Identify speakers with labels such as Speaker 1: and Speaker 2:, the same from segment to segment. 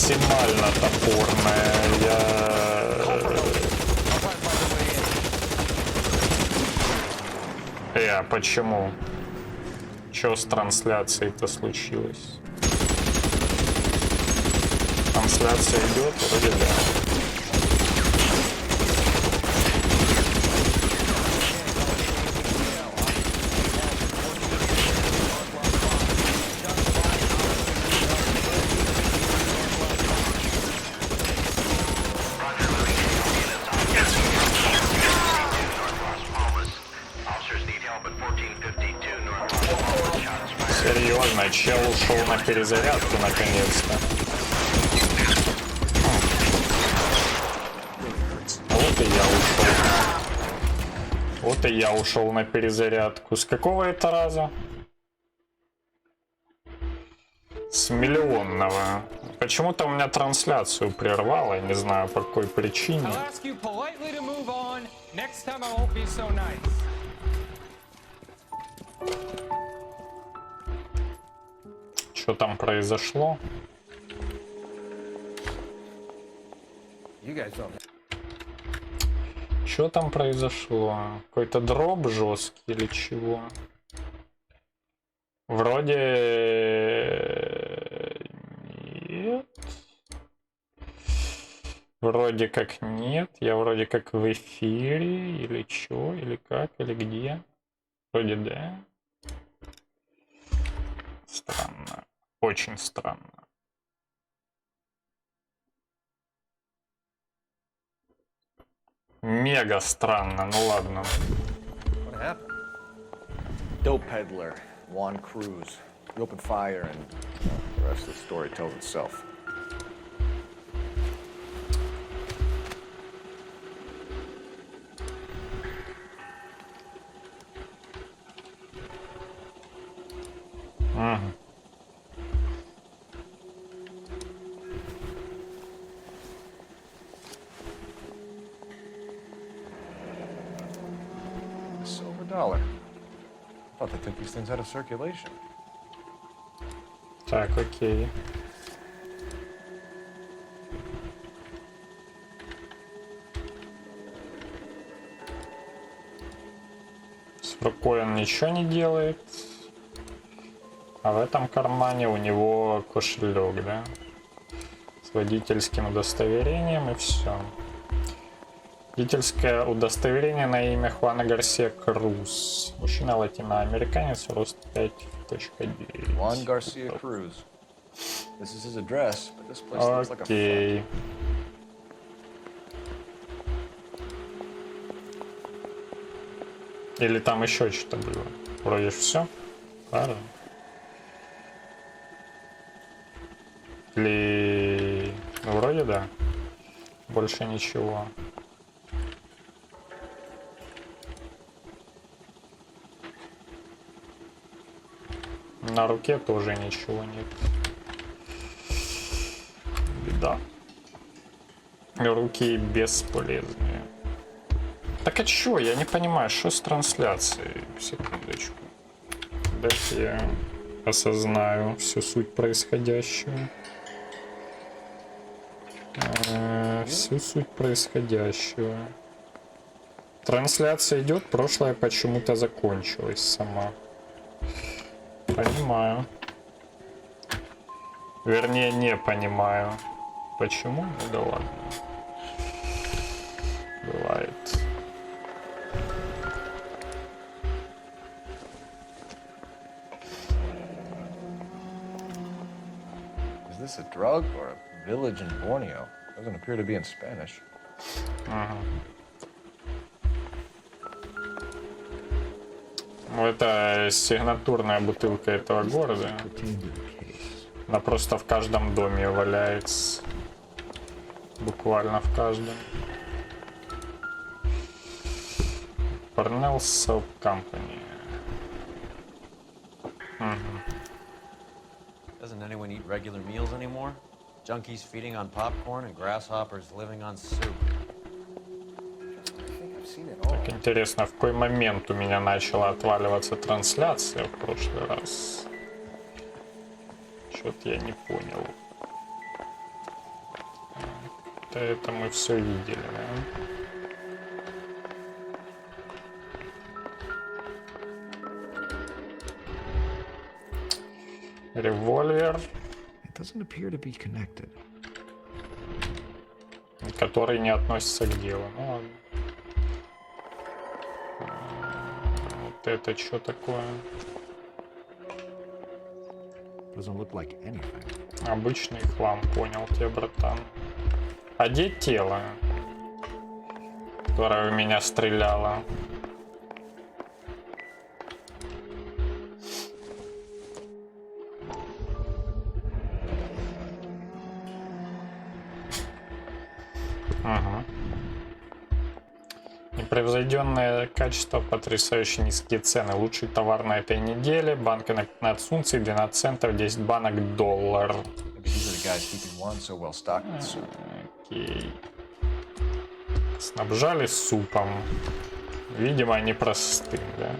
Speaker 1: максимально топорная. Почему? Что с трансляцией-то случилось? Трансляция идет, вроде да. Серьезно, чел ушел на перезарядку наконец-то. Вот и я ушел. Вот и я ушел на перезарядку. С какого это раза? С миллионного. Почему-то у меня трансляцию прервало, я не знаю по какой причине. Что там произошло? Что там произошло? Какой-то дроп жесткий или чего? Вроде нет. Вроде как нет. Я вроде как в эфире. Или чё? Или как? Или где? Вроде да. Странно. Очень странно. Мега странно. Ну ладно.
Speaker 2: Dope peddler, Juan Cruz. He opened fire and the rest of the story tells itself. Silver dollar. I thought they took these things out of circulation.
Speaker 1: Так, окей. С рукой он ничего не делает. А в этом кармане у него кошелек, да? С водительским удостоверением и все. Водительское удостоверение на имя Хуана Гарсия Круз. Мужчина латиноамериканец, рост 5.9.
Speaker 2: Juan Garcia Cruz. This is his address, but this place looks like a
Speaker 1: Окей. Или там еще что-то было? Вроде все. Правильно? Или... Ну, вроде да. Больше ничего. На руке тоже ничего нет. Беда. Руки бесполезные. Так а чё? Я не понимаю, что с трансляцией? Секундочку. Дайте я осознаю всю суть происходящего. Всю суть происходящего. Трансляция идет, прошлое почему-то закончилось сама. Понимаю. Вернее, не понимаю. Почему? Ну да ладно. Бывает.
Speaker 2: Is this a drug or a village in Borneo? Doesn't appear to be in Spanish.
Speaker 1: Ну, это сигнатурная бутылка этого города. Она просто в каждом доме валяется. Буквально в каждом. Parnell Soap Company.
Speaker 3: Doesn't anyone eat regular meals anymore? Junkies feeding on popcorn and grasshoppers living on soup.
Speaker 1: Так интересно, в какой момент у меня начала отваливаться трансляция в прошлый раз? Что-то я не понял. Это мы все видели, да? Револьвер,
Speaker 2: It doesn't appear to be connected.
Speaker 1: который не относится к делу. Ну ладно. Вот это что такое?
Speaker 2: Doesn't look like anything.
Speaker 1: Обычный хлам, понял тебя, братан. А где тело, которое в меня стреляло? Ага. Непревзойденное качество, потрясающе низкие цены. Лучший товар на этой неделе. Банка на 15 унций, 12 центов, 10 банок, $1. Окей. Снабжали супом. Видимо, непростым, да?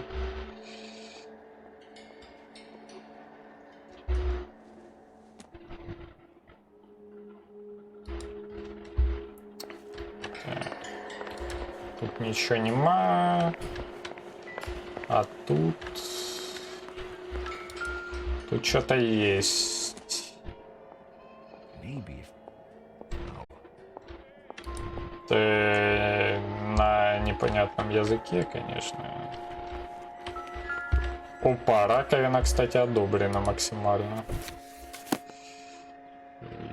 Speaker 1: Тут ничего нема. А тут... Тут что-то есть. На непонятном языке, конечно. Опа, раковина, кстати, одобрена максимально.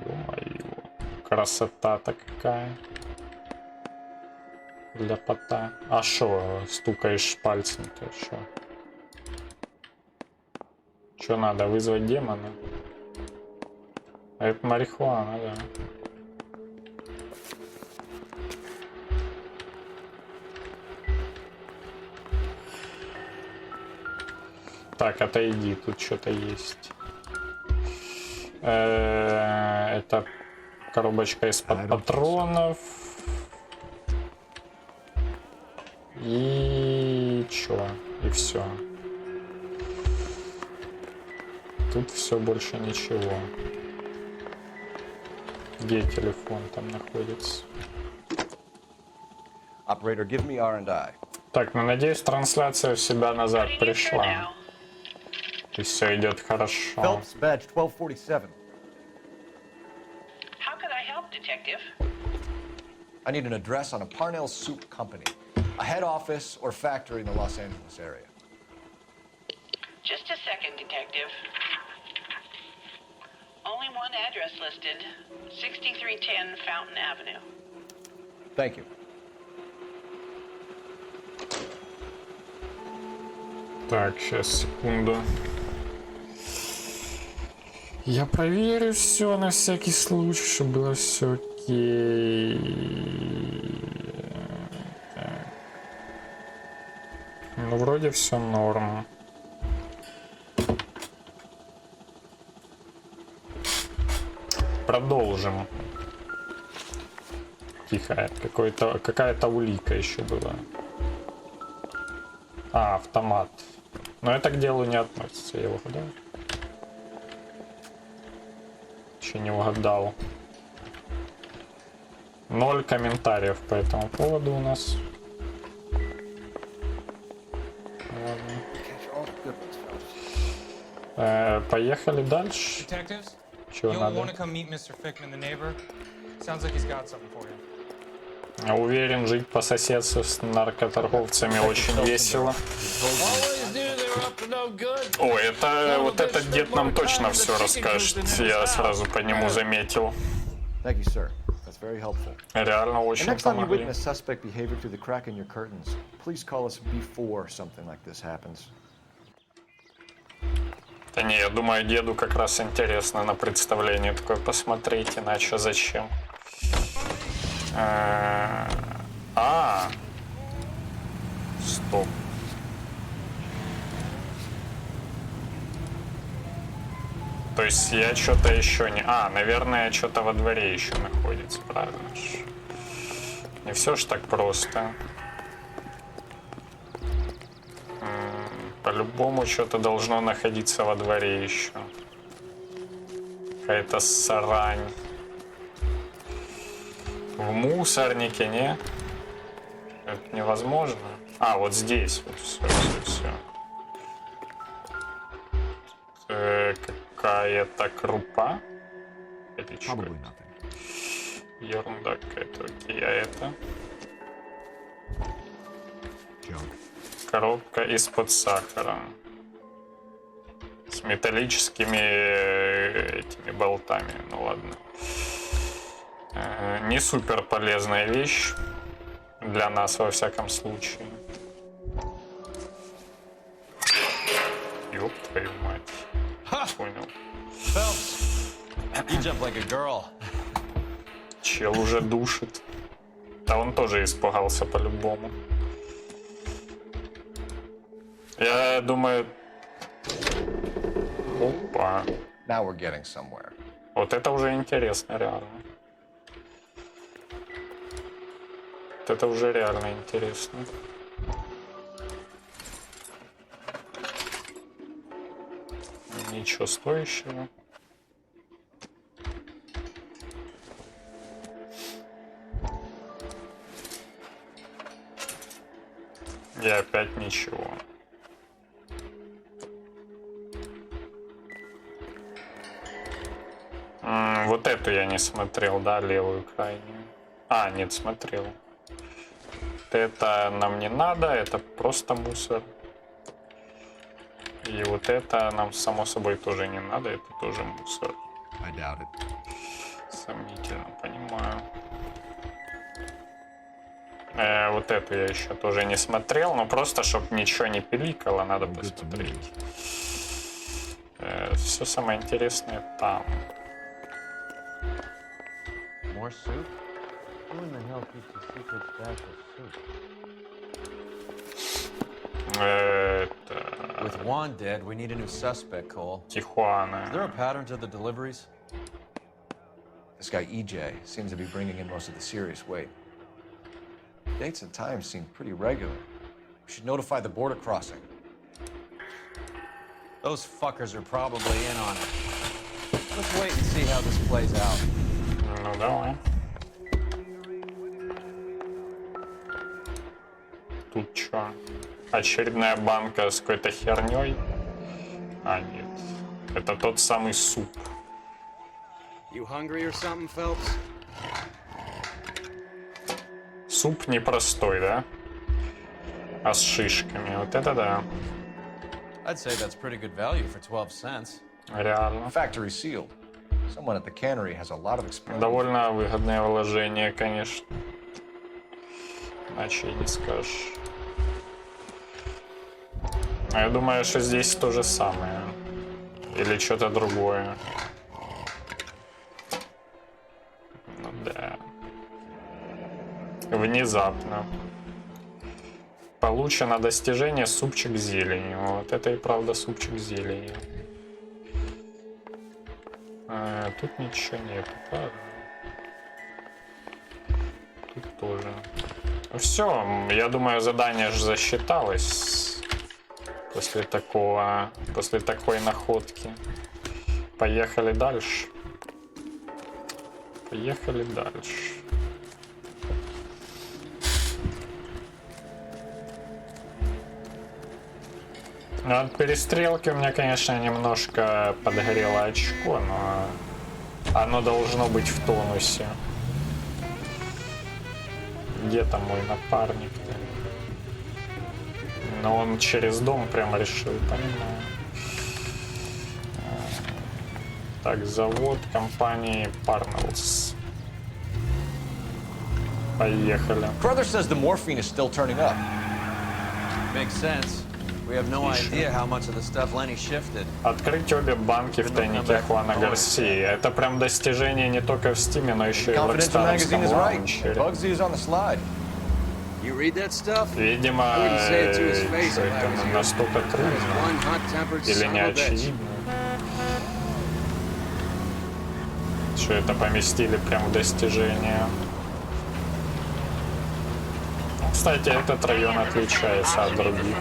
Speaker 1: Ё-моё. Красота-то какая. Для пота. А шо, стукаешь пальцем-то, шо? Чё надо, вызвать демона? Это марихуана, да. Так, отойди, тут что-то есть. Это коробочка из-под патронов. И чё? И все. Тут все, больше ничего. Где телефон там находится?
Speaker 2: Operator, give me R&I.
Speaker 1: Так, ну надеюсь, трансляция в себя назад пришла. И все идет хорошо.
Speaker 2: Phelps, badge 1247.
Speaker 4: How can I help, Detective?
Speaker 2: I need an address on a Parnell Soup Company. A head office or factory in the Los Angeles area.
Speaker 4: Just a second, Detective. Only one address listed. 6310 Fountain Avenue.
Speaker 2: Thank you.
Speaker 1: Так, сейчас, секунду. Я проверю все на всякий случай, чтобы было все окей. Так. Ну, вроде все норм. Продолжим. Тихо, какая-то улика еще была. А, автомат. Но это к делу не относится, я его угадал. Еще не угадал. 0 комментариев по этому поводу у нас. Ладно. Поехали дальше. Чего надо? Уверен, жить по соседству с наркоторговцами очень весело. О, это вот этот дед нам точно все расскажет. Я сразу по нему заметил. Реально очень помогли. Да не, я думаю, деду как раз интересно на представление такое посмотреть, иначе зачем? Стоп. То есть я что-то еще не... наверное, что-то во дворе еще находится, правильно ж? Не все ж так просто. По-любому что-то должно находиться во дворе еще. Какая-то срань. В мусорнике, не? Это невозможно. А, вот здесь. Вот все. Какая-то крупа. Или что?
Speaker 2: Probably nothing.
Speaker 1: Ерунда какая-то. Окей, а это?
Speaker 2: Junk.
Speaker 1: Коробка из-под сахара. С металлическими этими болтами. Ну ладно. Не супер полезная вещь. Для нас, во всяком случае. Ёб твою мать. Понял.
Speaker 3: Phelps, you jump like a girl.
Speaker 1: Чел уже душит. Да он тоже испугался по-любому. Я думаю... Опа.
Speaker 2: Now we're getting somewhere.
Speaker 1: Вот это уже интересно, реально. Вот это уже реально интересно. Ничего стоящего. И опять ничего. Вот эту я не смотрел, да, левую крайнюю. А, нет, смотрел. Это нам не надо, это просто мусор. И вот это нам, само собой, тоже не надо, это тоже мусор.
Speaker 2: I doubt it.
Speaker 1: Сомнительно, понимаю. Вот эту я еще тоже не смотрел, но просто, чтобы ничего не пиликало, надо посмотреть. Все самое интересное там.
Speaker 3: More soup? Who in the hell keeps a secret stash of soup?
Speaker 1: Это...
Speaker 3: With Juan dead, we need a new suspect, Cole. Is there a
Speaker 1: Тихуана.
Speaker 3: pattern to the deliveries?
Speaker 2: This guy EJ seems to be bringing in most of the serious weight. Dates and times seem pretty regular.
Speaker 3: We should notify the border crossing. Those fuckers are probably in on it. Let's wait and see how this plays out.
Speaker 1: Ну, давай. Тут что? Очередная банка с какой-то херней? А, нет. Это тот самый суп.
Speaker 5: You hungry or something, Phelps?
Speaker 1: Суп непростой, да? А с шишками. Вот это да.
Speaker 3: I'd say that's pretty good value for 12 cents.
Speaker 1: Реально.
Speaker 2: Factory sealed. Someone at the cannery has a lot of experience.
Speaker 1: Довольно выгодное вложение, конечно. Иначе и не скажешь. А я думаю, что здесь то же самое. Или что-то другое. Ну да. Внезапно. Получено достижение супчик с зеленью. Вот это и правда супчик с зеленью. Тут ничего нету, правда? Тут тоже. Ну все, я думаю, задание же засчиталось после такой находки. Поехали дальше. Поехали дальше. Ну, от перестрелки у меня, конечно, немножко подгорело очко, но оно должно быть в тонусе. Где там мой напарник-то? Но он через дом прямо решил, понимаю. Так, завод компании Parnells. Поехали.
Speaker 2: Brother says the morphine is still turning up.
Speaker 3: Makes sense. We have no idea how much of the stuff Lenny shifted.
Speaker 1: Открыть обе банки в тайнике Хуана Гарсии. Это прям достижение не только в Стиме, но еще и в
Speaker 2: Confidential magazine
Speaker 1: Рокстарском
Speaker 2: is right.
Speaker 1: лаунчере.
Speaker 2: Bugsy is on the slide.
Speaker 5: You read that stuff?
Speaker 1: Видимо,
Speaker 5: wouldn't say it to his face
Speaker 1: что
Speaker 5: if I
Speaker 1: это
Speaker 5: was you.
Speaker 1: настолько трудно
Speaker 5: One hot-tempered
Speaker 1: или
Speaker 5: son
Speaker 1: не
Speaker 5: of a bitch.
Speaker 1: очевидно, что это поместили прям в достижение. Кстати, этот район отличается от других.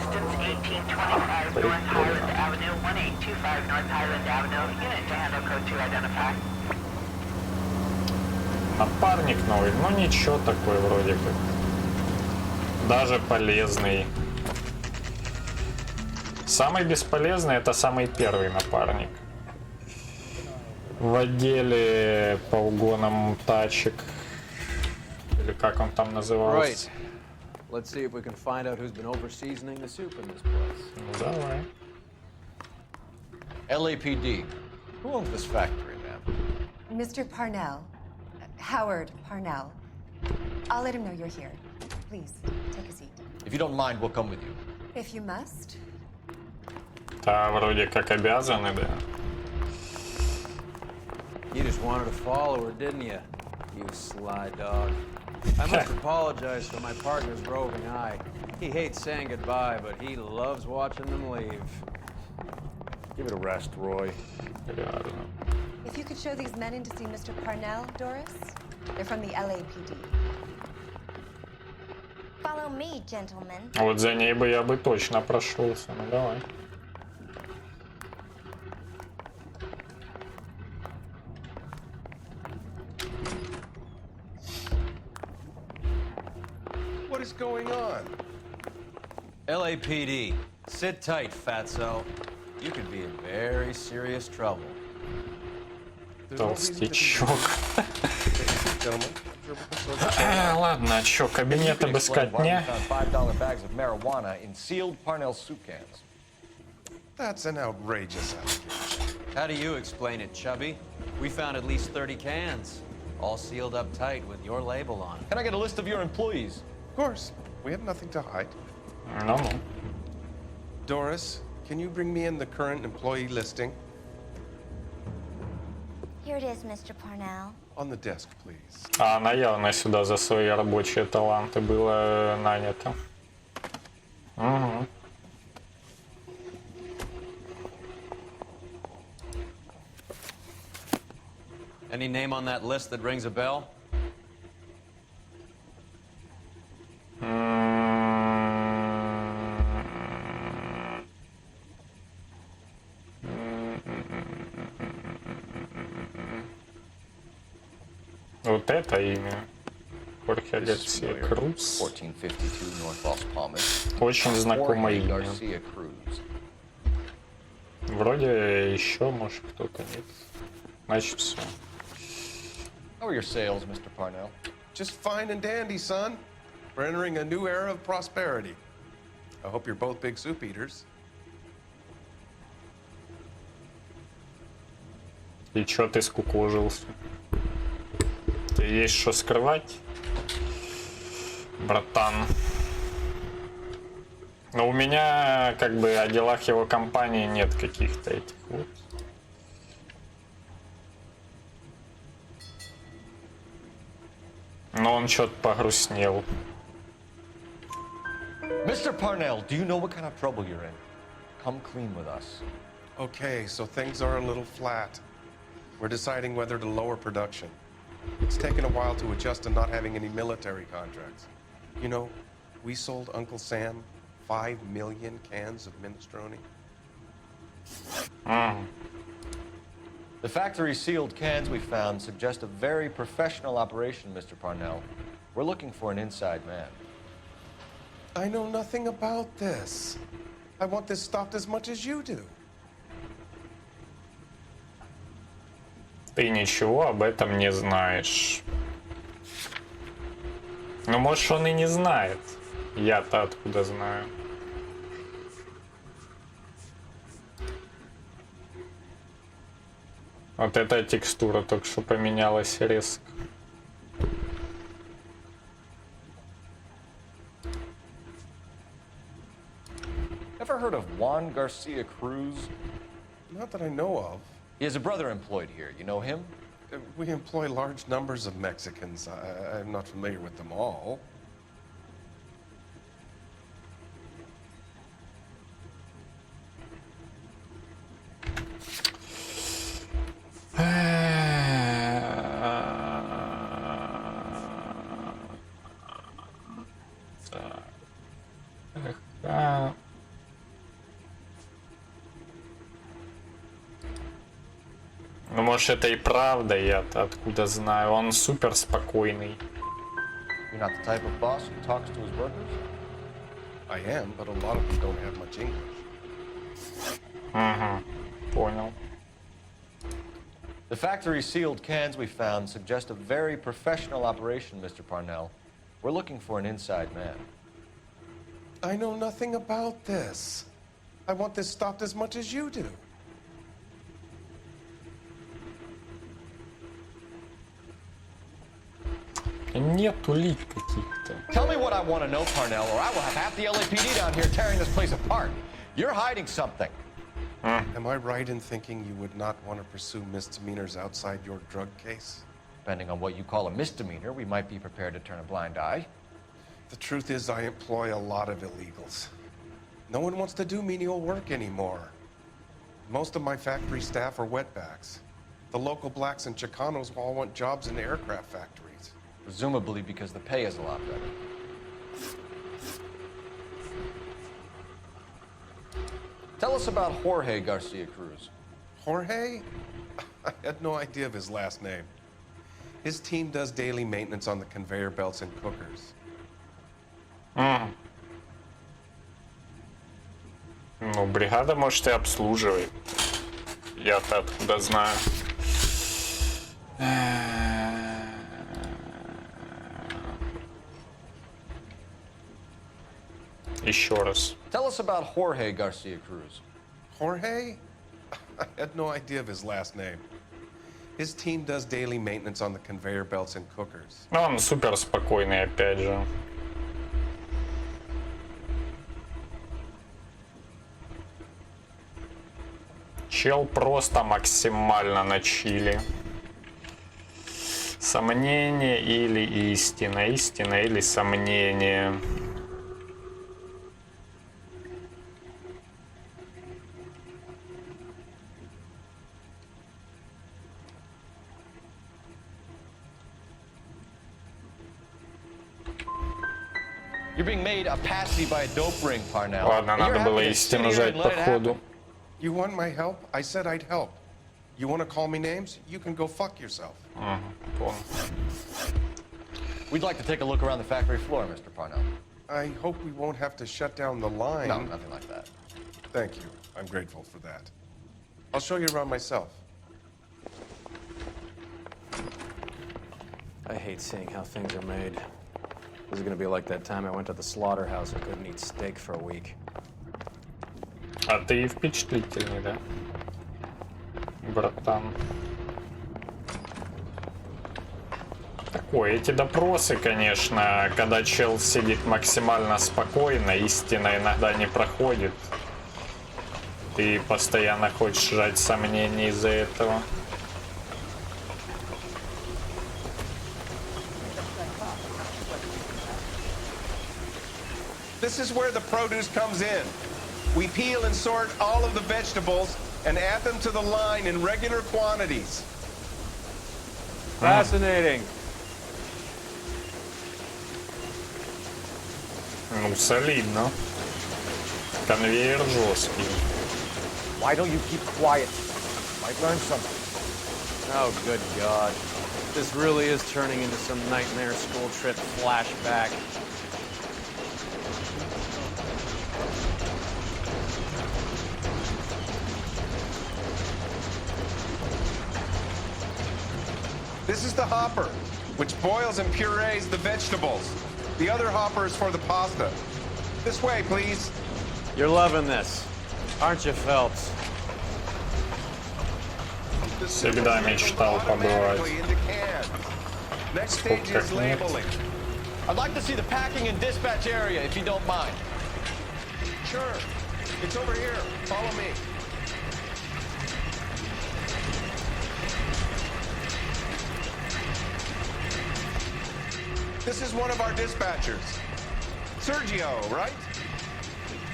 Speaker 1: Прикольно. Напарник новый, ну ничего такой вроде как. Даже полезный. Самый бесполезный это самый первый напарник. В отделе по угонам тачек. Или как он там назывался.
Speaker 3: Right. Let's see if we can find out who's been over-seasoning the soup in this place.
Speaker 1: Ну, давай.
Speaker 2: LAPD. Who owns this factory, ma'am?
Speaker 6: Mr. Parnell. Howard Parnell. I'll let him know you're here. Please, take a seat.
Speaker 2: If you don't mind, we'll come with you.
Speaker 6: If you must.
Speaker 1: Да, вроде как обязаны, да.
Speaker 3: You just wanted a follower, didn't you? You sly dog. I must apologize for my partner's roving eye. He hates saying goodbye, but he loves watching them leave.
Speaker 5: Give it a rest, Roy.
Speaker 1: Реально.
Speaker 6: If you could show these men in to see Mr. Parnell, Doris. They're from the LAPD.
Speaker 7: Follow me, gentlemen.
Speaker 1: Вот за ней бы я бы точно прошелся. Ну давай.
Speaker 8: What is going on?
Speaker 3: LAPD, sit tight, fatso. You could be in very serious trouble.
Speaker 8: There's no reason to be
Speaker 1: Толстячок.
Speaker 8: gentlemen. I'm sure we can sort this out.
Speaker 1: Ладно, а чё, кабинет обыскать
Speaker 2: Why we
Speaker 1: не?
Speaker 2: found $5 bags of marijuana in sealed Parnell soup cans.
Speaker 8: That's an outrageous allegation.
Speaker 3: How do you explain it, Chubby? We found at least 30 cans, all sealed up tight with your label on it.
Speaker 2: Can I get a list of your employees?
Speaker 8: Of course, we have nothing to hide.
Speaker 1: Ну-ну.
Speaker 8: Doris, can you bring me in the current employee listing?
Speaker 7: Here it is, Mr. Parnell.
Speaker 8: On the desk, please.
Speaker 1: А она явно сюда за свои рабочие таланты была нанята. Угу.
Speaker 3: Any name on that list that rings a bell?
Speaker 1: Вот это имя. Хорхе Гарсия Круз.
Speaker 2: 1452 North Las Palmas.
Speaker 1: Очень знакомое
Speaker 2: Jorge
Speaker 1: имя.
Speaker 2: Garcia Cruz.
Speaker 1: Вроде еще, может, кто-то нет. Значит, все.
Speaker 2: How are your sales, Mr. Parnell?
Speaker 8: Just fine and dandy, son. We're entering a new era of prosperity. I hope you're both big soup eaters.
Speaker 1: И чё ты скукожился? Тебе есть что скрывать, братан? Но у меня, как бы, о делах его компании нет каких-то этих вот. Но он что-то погрустнел.
Speaker 2: Mr. Parnell, do you know what kind of trouble you're in? Come clean with us.
Speaker 8: Okay, so things are a little flat. We're deciding whether to lower production. It's taken a while to adjust to not having any military contracts. You know, we sold Uncle Sam 5 million cans of minestrone.
Speaker 2: The factory sealed cans we found suggest a very professional operation, Mr. Parnell. We're looking for an inside man.
Speaker 8: I know nothing about this. I want this stopped as much as you do.
Speaker 1: Ты ничего об этом не знаешь. Ну, может, он и не знает. Я-то откуда знаю. Вот эта текстура только что поменялась резко.
Speaker 2: Ever heard of Juan Garcia Cruz?
Speaker 8: Not that I know of.
Speaker 2: He has a brother employed here. You know him?
Speaker 8: We employ large numbers of Mexicans. I'm not familiar with them all.
Speaker 1: может, это и правда, я-то откуда знаю. Он супер спокойный.
Speaker 2: You're not the type of boss who talks to his workers?
Speaker 8: I am, but a lot of them don't have much English.
Speaker 1: Понял.
Speaker 2: The factory sealed cans we found suggest a very professional operation, Mr. Parnell. We're looking for an inside man.
Speaker 8: I know nothing about this. I want this stopped as much as you do.
Speaker 1: Нет улик каких-то.
Speaker 2: Tell me what I want to know, Parnell, or I will have half the LAPD down here tearing this place apart. You're hiding something.
Speaker 8: Am I right in thinking you would not want to pursue misdemeanors outside your drug case?
Speaker 2: Depending on what you call a misdemeanor, we might be prepared to turn a blind eye.
Speaker 8: The truth is, I employ a lot of illegals. No one wants to do menial work anymore. Most of my factory staff are wetbacks. The local blacks and Chicanos all want jobs in aircraft factories.
Speaker 2: Presumably because the pay is a lot better. Tell us about Jorge Garcia Cruz.
Speaker 8: Jorge? I had no idea of his last name. His team does daily maintenance on the conveyor belts and cookers.
Speaker 1: Ну, бригада, может, и обслуживает. Я-то откуда знаю. Еще раз.
Speaker 2: Tell us about Jorge Garcia Cruz.
Speaker 8: Jorge? I had no idea of his last name. His team does daily maintenance on the conveyor belts and cookers.
Speaker 1: Ну, он супер спокойный, опять же. Чел просто максимально на чили. Сомнение или истина? Истина или сомнение?
Speaker 2: You're being made a patsy by a dope ring, Parnell.
Speaker 1: Ладно,
Speaker 2: And you're
Speaker 1: надо было
Speaker 2: happy to sit
Speaker 1: истину
Speaker 2: here
Speaker 1: жать
Speaker 2: and
Speaker 1: по
Speaker 2: let it
Speaker 1: ходу.
Speaker 2: happen.
Speaker 8: You want my help? I said I'd help. You want to call me names? You can go fuck yourself.
Speaker 1: Понял.
Speaker 2: We'd like to take a look around the factory floor, Mr. Parnell.
Speaker 8: I hope we won't have to shut down the line.
Speaker 2: No, nothing like that.
Speaker 8: Thank you. I'm grateful for that. I'll show you around myself.
Speaker 3: I hate seeing how things are made. This is gonna be like that time I went to the slaughterhouse and couldn't eat steak for a week.
Speaker 1: А ты впечатлительный, да? Братан. Такое, эти допросы, конечно, когда чел сидит максимально спокойно, истина иногда не проходит. Ты постоянно хочешь жать сомнения из-за этого.
Speaker 8: This is where the produce comes in. We peel and sort all of the vegetables and add them to the line in regular quantities.
Speaker 3: Fascinating.
Speaker 1: Ну, солидно. Конвейер жесткий.
Speaker 2: Why don't you keep quiet? Might learn something.
Speaker 3: Oh, good God. This really is turning into some nightmare school trip flashback.
Speaker 8: This is the hopper, which boils and purees the vegetables. The other hopper is for the pasta. This way, please.
Speaker 3: You're loving this, aren't you, Phelps?
Speaker 1: Всегда мечтал побывать.
Speaker 8: Automatically into cans. Next stage is labeling.
Speaker 2: I'd like to see the packing and dispatch area, if you don't mind.
Speaker 8: Sure. It's over here. Follow me. This is one of our dispatchers. Sergio, right?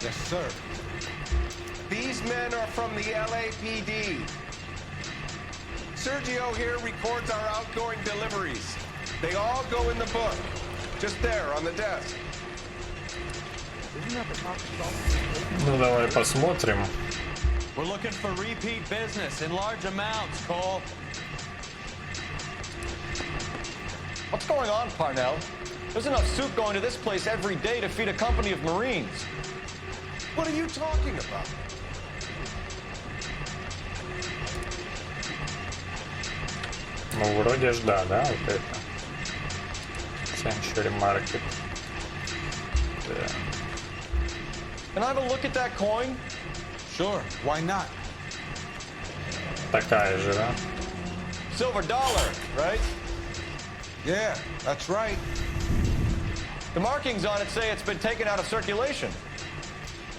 Speaker 2: Yes, sir.
Speaker 8: These men are from the LAPD. Sergio here records our outgoing deliveries. They all go in the book. Just there on the desk.
Speaker 1: Ну, давай посмотрим.
Speaker 3: We're looking for repeat business in large amounts, Cole.
Speaker 2: What's going on, Parnell? There's enough soup going to this place every day to feed a company of Marines.
Speaker 8: What are you talking about?
Speaker 1: Ну, вроде ж да, вот это. Century Market. Да.
Speaker 2: Can I have a look at that coin?
Speaker 9: Sure, why not?
Speaker 1: Такая же, да?
Speaker 2: Silver dollar, right?
Speaker 9: Yeah, that's right.
Speaker 2: The markings on it say it's been taken out of circulation.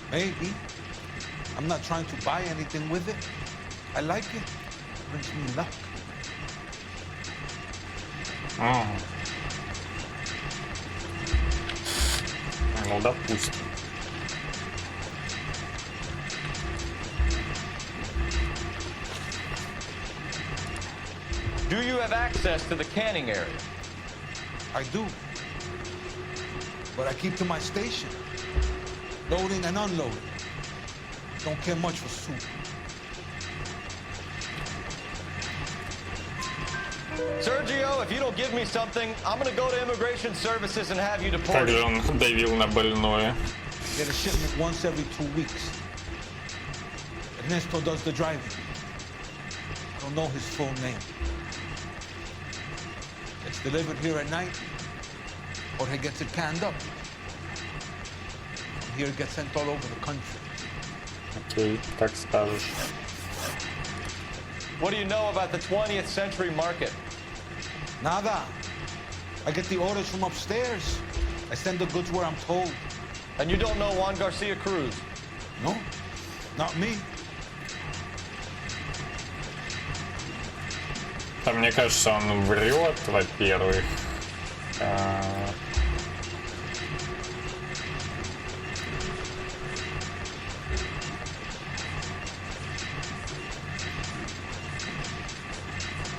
Speaker 9: Maybe. I'm not trying to buy anything with it. I like it. Brings me luck.
Speaker 1: Ну, допустим.
Speaker 2: Do you have access to the canning area?
Speaker 9: I do. But I keep to my station. Loading and unloading. Don't care much for soup.
Speaker 2: Sergio, if you don't give me something, I'm gonna go to Immigration Services and have you
Speaker 1: Как
Speaker 2: deported.
Speaker 1: же он давил на больное.
Speaker 9: Get a shipment once every 2 weeks. Ernesto does the driving. Don't know his full name. It's delivered here at night, or he gets it canned up. From here it gets sent all over the country.
Speaker 1: Окей, как скажешь.
Speaker 2: What do you know about the 20th century market?
Speaker 9: Nada. I get the orders from upstairs. I send the goods where I'm told.
Speaker 2: And you don't know Juan Garcia Cruz?
Speaker 9: No, not me.
Speaker 1: Там, мне кажется, он врет, во-первых.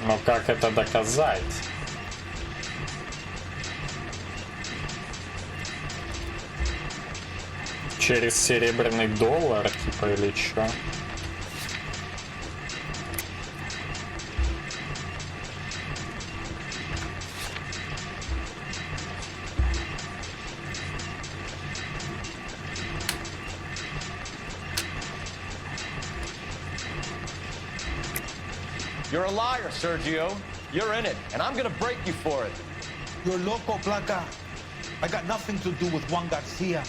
Speaker 1: Но как это доказать? Через серебряный доллар, типа, или чё?
Speaker 2: You're a liar, Sergio. You're in it, and I'm gonna break you for it.
Speaker 9: You're loco, Placa. I got nothing to do with Juan Garcia.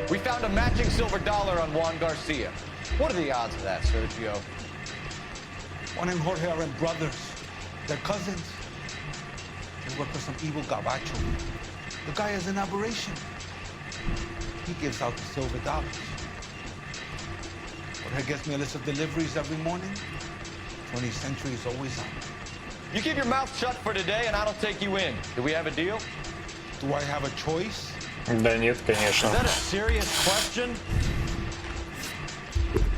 Speaker 2: We found a matching silver dollar on Juan Garcia. What are the odds of that, Sergio?
Speaker 9: Juan and Jorge are brothers. They're cousins. They work for some evil gabacho. The guy is an aberration. He gives out the silver dollars. Jorge gets me a list of deliveries every morning. 20th century is always on.
Speaker 2: You keep your mouth shut for today, and I don't take you in. Do we have a deal?
Speaker 9: Do I have a choice?
Speaker 1: Да нет, конечно.
Speaker 2: Is that a serious question?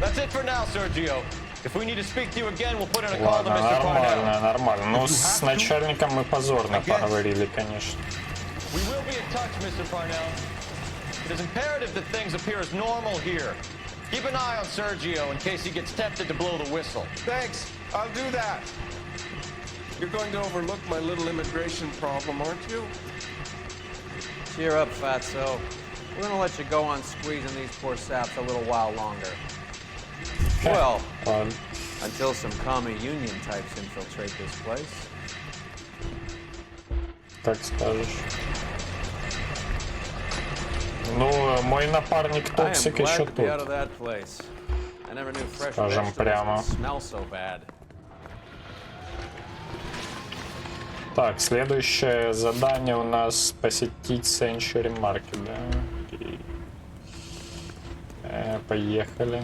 Speaker 2: That's it for now, Sergio. If we need to speak to you again, we'll put in a call to
Speaker 1: Ладно,
Speaker 2: Mr. Parnell.
Speaker 1: нормально, нормально. Ну, с начальником мы позорно поговорили, конечно.
Speaker 2: We will be in touch, Mr. Parnell. It is imperative that things appear as normal here. Keep an eye on Sergio in case he gets tempted to blow the whistle.
Speaker 8: Thanks. I'll do that. You're going to overlook my little immigration problem, aren't you?
Speaker 3: Cheer up, Fatso. We're gonna let you go on squeezing these poor saps a little while longer. Well,
Speaker 1: Ладно.
Speaker 3: until some commie union types infiltrate this place.
Speaker 1: Как скажешь. Ну, мой напарник
Speaker 3: I am
Speaker 1: Токсик еще
Speaker 3: glad to be out of
Speaker 1: тут.
Speaker 3: that place. I never knew fresh
Speaker 1: Скажем
Speaker 3: vegetables
Speaker 1: прямо.
Speaker 3: could smell so bad.
Speaker 1: Так, следующее задание у нас посетить Century Market, да? Окей. Поехали.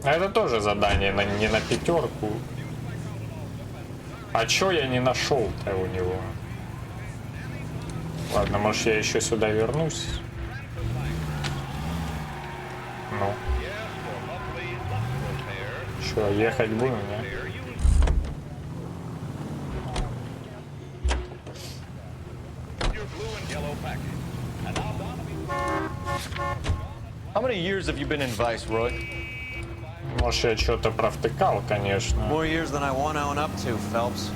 Speaker 1: Это тоже задание не на пятерку. А чё я не нашел-то у него? Ладно, может я еще сюда вернусь. Что, ехать будем, не?
Speaker 2: How many years have you been in Vice, Roy?
Speaker 1: Может, я что-то провтыкал, конечно.
Speaker 3: More years than I want to own up to, Phelps.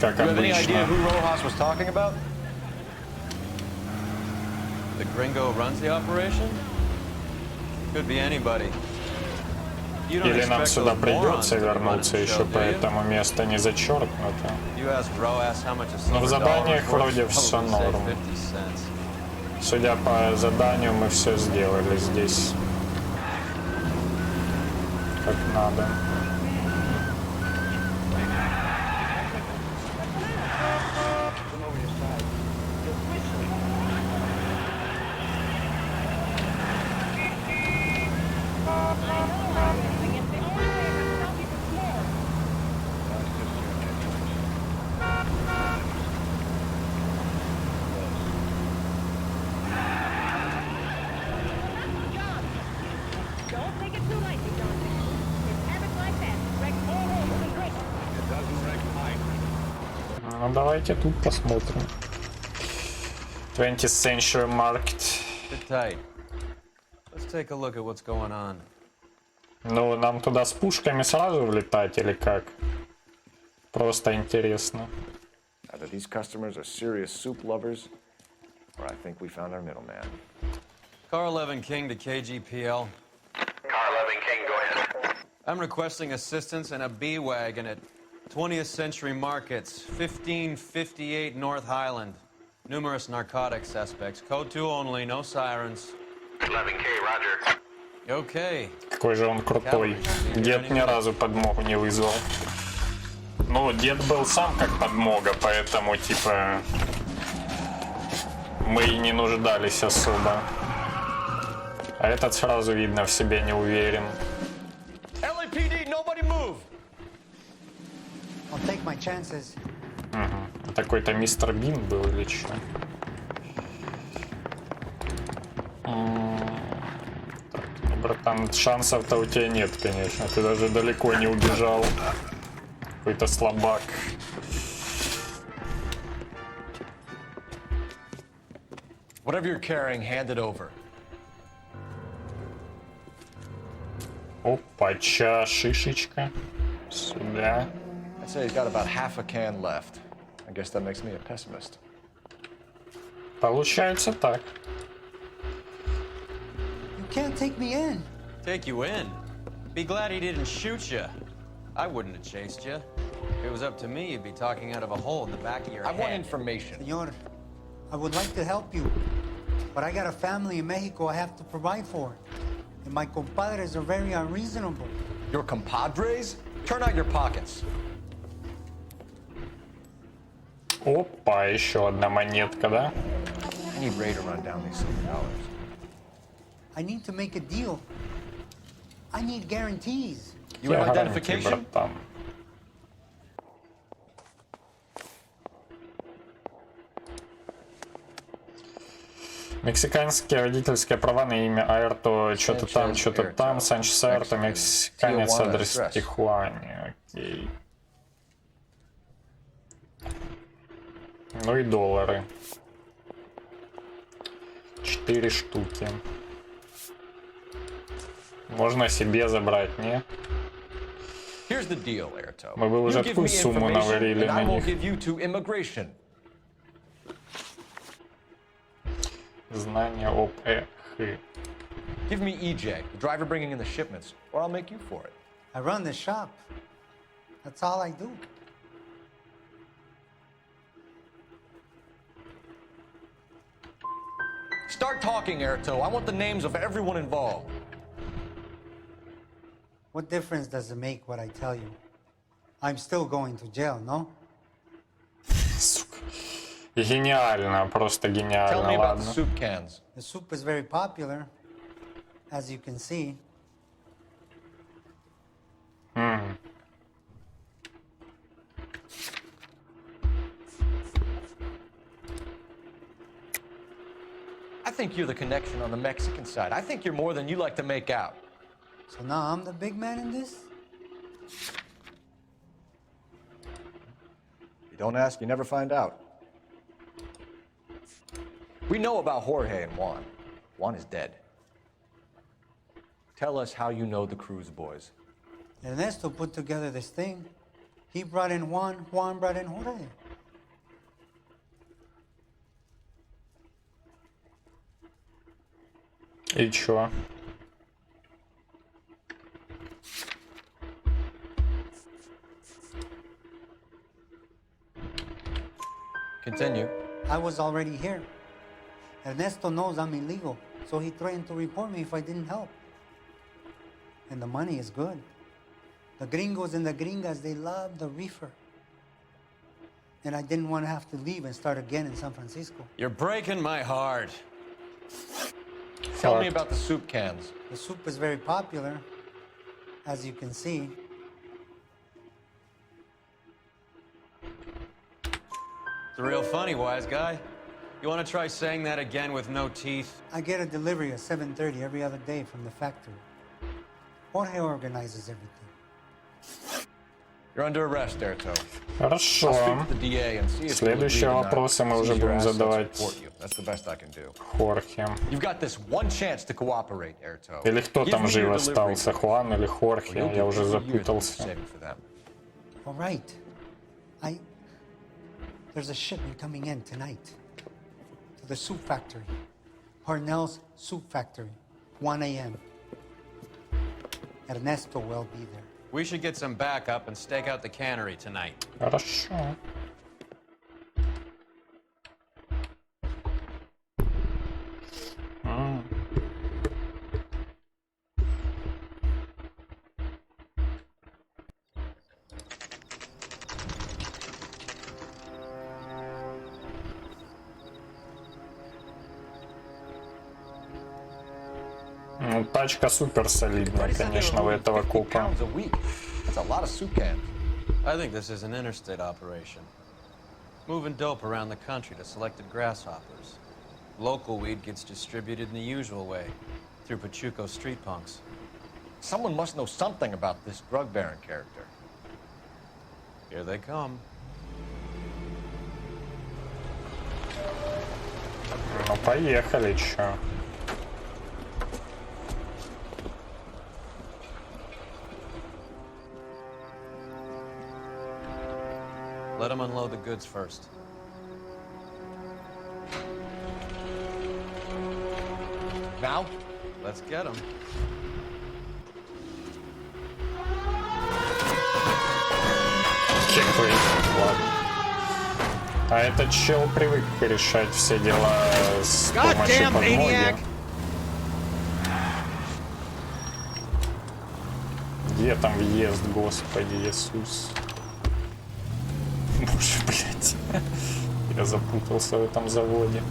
Speaker 1: Как
Speaker 2: Do you have any idea
Speaker 1: обычно.
Speaker 2: who Rojas was talking about?
Speaker 3: The gringo runs the operation? Could be anybody. You don't
Speaker 1: Или нам
Speaker 3: expect
Speaker 1: сюда
Speaker 3: those morons
Speaker 1: придется
Speaker 3: to be running
Speaker 1: вернуться
Speaker 3: the
Speaker 1: еще,
Speaker 3: show, do you?
Speaker 1: поэтому место не зачеркнуто.
Speaker 3: You asked Rojas how much a
Speaker 1: Но в
Speaker 3: silver dollar
Speaker 1: заданиях
Speaker 3: was worth,
Speaker 1: вроде
Speaker 3: he'll
Speaker 1: все
Speaker 3: probably say
Speaker 1: норм.
Speaker 3: 50 cents.
Speaker 1: Судя по заданию, мы все сделали здесь. Как надо.
Speaker 10: Don't take it too lightly, Johnson. It's habits like that. Wreck all over the great.
Speaker 1: Ну давайте тут посмотрим. 20th Century Market.
Speaker 3: Sit tight. Let's take a look at what's going on.
Speaker 1: Ну, нам туда с пушками сразу влетать или как? Просто интересно.
Speaker 2: Either these customers are serious soup lovers, or I think we found our middleman.
Speaker 3: Car 11 King to KGPL.
Speaker 11: Car 11 King, go ahead.
Speaker 3: I'm requesting assistance in a B-Wagon at 20th Century Markets, 1558 North Highland. Numerous narcotic suspects. Code 2 only, no sirens.
Speaker 11: 11K, roger.
Speaker 3: Okay.
Speaker 1: Какой же он крутой. Дед ни разу подмогу не вызвал. Ну, дед был сам как подмога, поэтому, типа, мы и не нуждались особо. А этот сразу, видно, в себе не уверен.
Speaker 2: LAPD, nobody move!
Speaker 12: I'll take my chances.
Speaker 1: Угу. Такой-то мистер Бин был или что? Так, ну, братан, шансов-то у тебя нет, конечно. Ты даже далеко не убежал. Какой-то слабак.
Speaker 2: Whatever you're carrying, hand it over.
Speaker 1: Опача, шишечка. Сюда.
Speaker 2: I'd say he's got about half a can left. I guess that makes me a pessimist.
Speaker 1: Получается так.
Speaker 12: You can't take me in.
Speaker 3: Take you in? Be glad he didn't shoot you. I wouldn't have chased you. If it was up to me, you'd be talking out of a hole in the back of your
Speaker 2: I
Speaker 3: head.
Speaker 2: want information.
Speaker 12: Senor, I would like to help you, but I got a family in Mexico I have to provide for. And my compadres are very unreasonable.
Speaker 2: Your compadres? Turn out your pockets.
Speaker 1: Опа, еще одна монетка, да?
Speaker 2: I need Ray to run down these silver dollars.
Speaker 12: I need to make a deal. I need guarantees.
Speaker 2: You have
Speaker 1: Гарантии,
Speaker 2: identification?
Speaker 1: братан. Мексиканские водительские права на имя Аэрто, что-то там, Санчес Аэрто, мексиканец, адрес в Тихуане, окей. Ну и доллары. 4 штуки. Можно себе забрать, не?
Speaker 2: Here's the deal, Airto.
Speaker 1: Мы бы уже
Speaker 2: You give
Speaker 1: такую
Speaker 2: me
Speaker 1: сумму
Speaker 2: information,
Speaker 1: наварили
Speaker 2: and
Speaker 1: на
Speaker 2: I will
Speaker 1: них.
Speaker 2: give you to immigration.
Speaker 1: Знания об ЭХ.
Speaker 2: Give me EJ, the driver bringing in the shipments, or I'll make you for it.
Speaker 12: I run the shop. That's all I do.
Speaker 2: Start talking, Airto. I want the names of everyone involved.
Speaker 12: What difference does it make what I tell you? I'm still going to jail, no?
Speaker 1: Сука. Гениально, просто
Speaker 2: Tell me
Speaker 1: гениально,
Speaker 2: about the
Speaker 1: ладно.
Speaker 2: soup cans.
Speaker 12: The soup is very popular, as you can see.
Speaker 2: I think you're the connection on the Mexican side. I think you're more than you like to make out.
Speaker 12: So now I'm the big man in this?
Speaker 2: You don't ask, you never find out. We know about Jorge and Juan. Juan is dead. Tell us how you know the Cruz boys.
Speaker 12: Ernesto put together this thing. He brought in Juan, Juan brought in Jorge.
Speaker 1: И чё?
Speaker 2: Continue.
Speaker 12: I was already here. Ernesto knows I'm illegal, so he threatened to report me if I didn't help. And the money is good. The gringos and the gringas, they love the reefer. And I didn't want to have to leave and start again in San Francisco.
Speaker 2: You're breaking my heart. Tell me about the soup cans.
Speaker 12: The soup is very popular, as you can see.
Speaker 3: It's real funny, wise guy. You want to try saying that again with no teeth?
Speaker 12: I get a delivery at 7:30 every other day from the factory. Jorge organizes everything.
Speaker 2: You're under arrest, Erto.
Speaker 1: Хорошо. Следующие вопросы мы уже будем задавать Хорхе. Или кто там жив остался, Хуан или Хорхе? Я уже запутался.
Speaker 12: All right. There's a shipment coming in tonight to the soup factory. Parnell's soup factory, 1 a.m. Ernesto will be there.
Speaker 3: We should get some backup and stake out the cannery tonight.
Speaker 1: Хорошо. Ну, тачка супер солидная, конечно, у этого копа.
Speaker 3: I think this is an interstate operation. Moving dope around the country to selected grasshoppers. Local weed gets distributed in the usual way, through Pachuco street punks.
Speaker 2: Someone must know something about this drug baron character.
Speaker 3: Here they come.
Speaker 1: Ну, поехали, чё.
Speaker 3: Let them unload the goods first.
Speaker 2: Now?
Speaker 3: Let's get them.
Speaker 1: Чекай, ладно. А этот чел привык решать все дела с помощью подмоги. Где там въезд, Господи Иисус? Боже, блядь. Я запутался в этом заводе.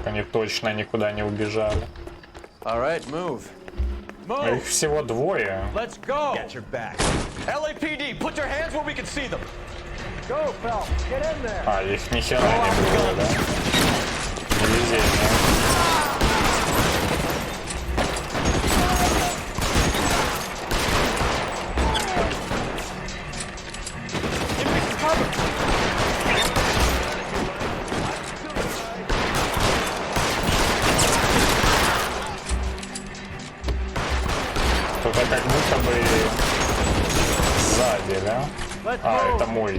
Speaker 1: Они точно никуда не убежали. А их всего двое.
Speaker 2: Let's go. Get your back. LAPD, put your hands where we can see them. Go, Phelps. Get in there.
Speaker 1: А, их ни хера не было, да? Невезение. Кто-то как будто бы сзади, да? А, это мой.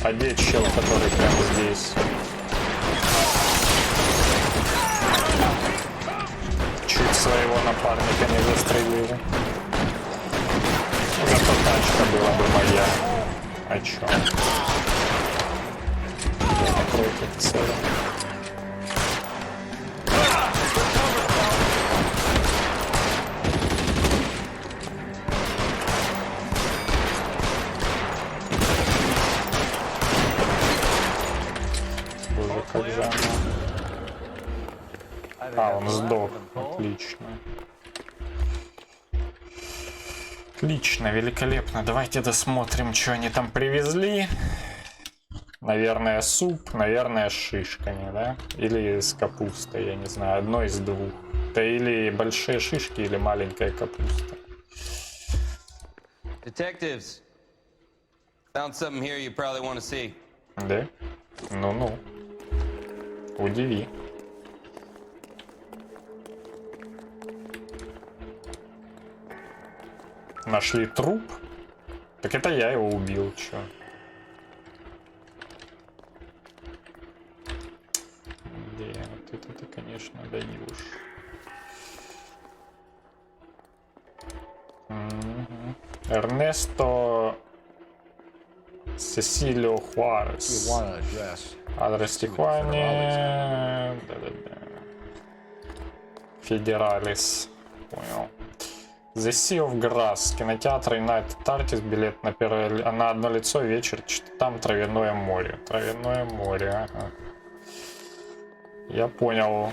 Speaker 1: Одеть чел, который прямо здесь. Чуть своего напарника не застрелили. Зато тачка была бы моя. А чё? Я не против цели. Как же оно? А, он сдох. Отлично. Отлично, великолепно. Давайте досмотрим, что они там привезли. Наверное, суп, наверное, с шишками, да? Или с капустой, я не знаю, одно из двух. Это или большие шишки, или маленькая капуста.
Speaker 2: Detectives, found something here you probably want to see.
Speaker 1: Да? Ну-ну. Удиви. Нашли труп? Так это я его убил, чё? Вот это ты, конечно, даешь. Эрнесто Сесилио Хуарес. Адрес Тихуане. Да-да-да. Федералис. Понял. The Sea of Grass. Кинотеатр United Artists. Билет на первое... на одно лицо вечер. Там Травяное море. Травяное море, ага. Я понял.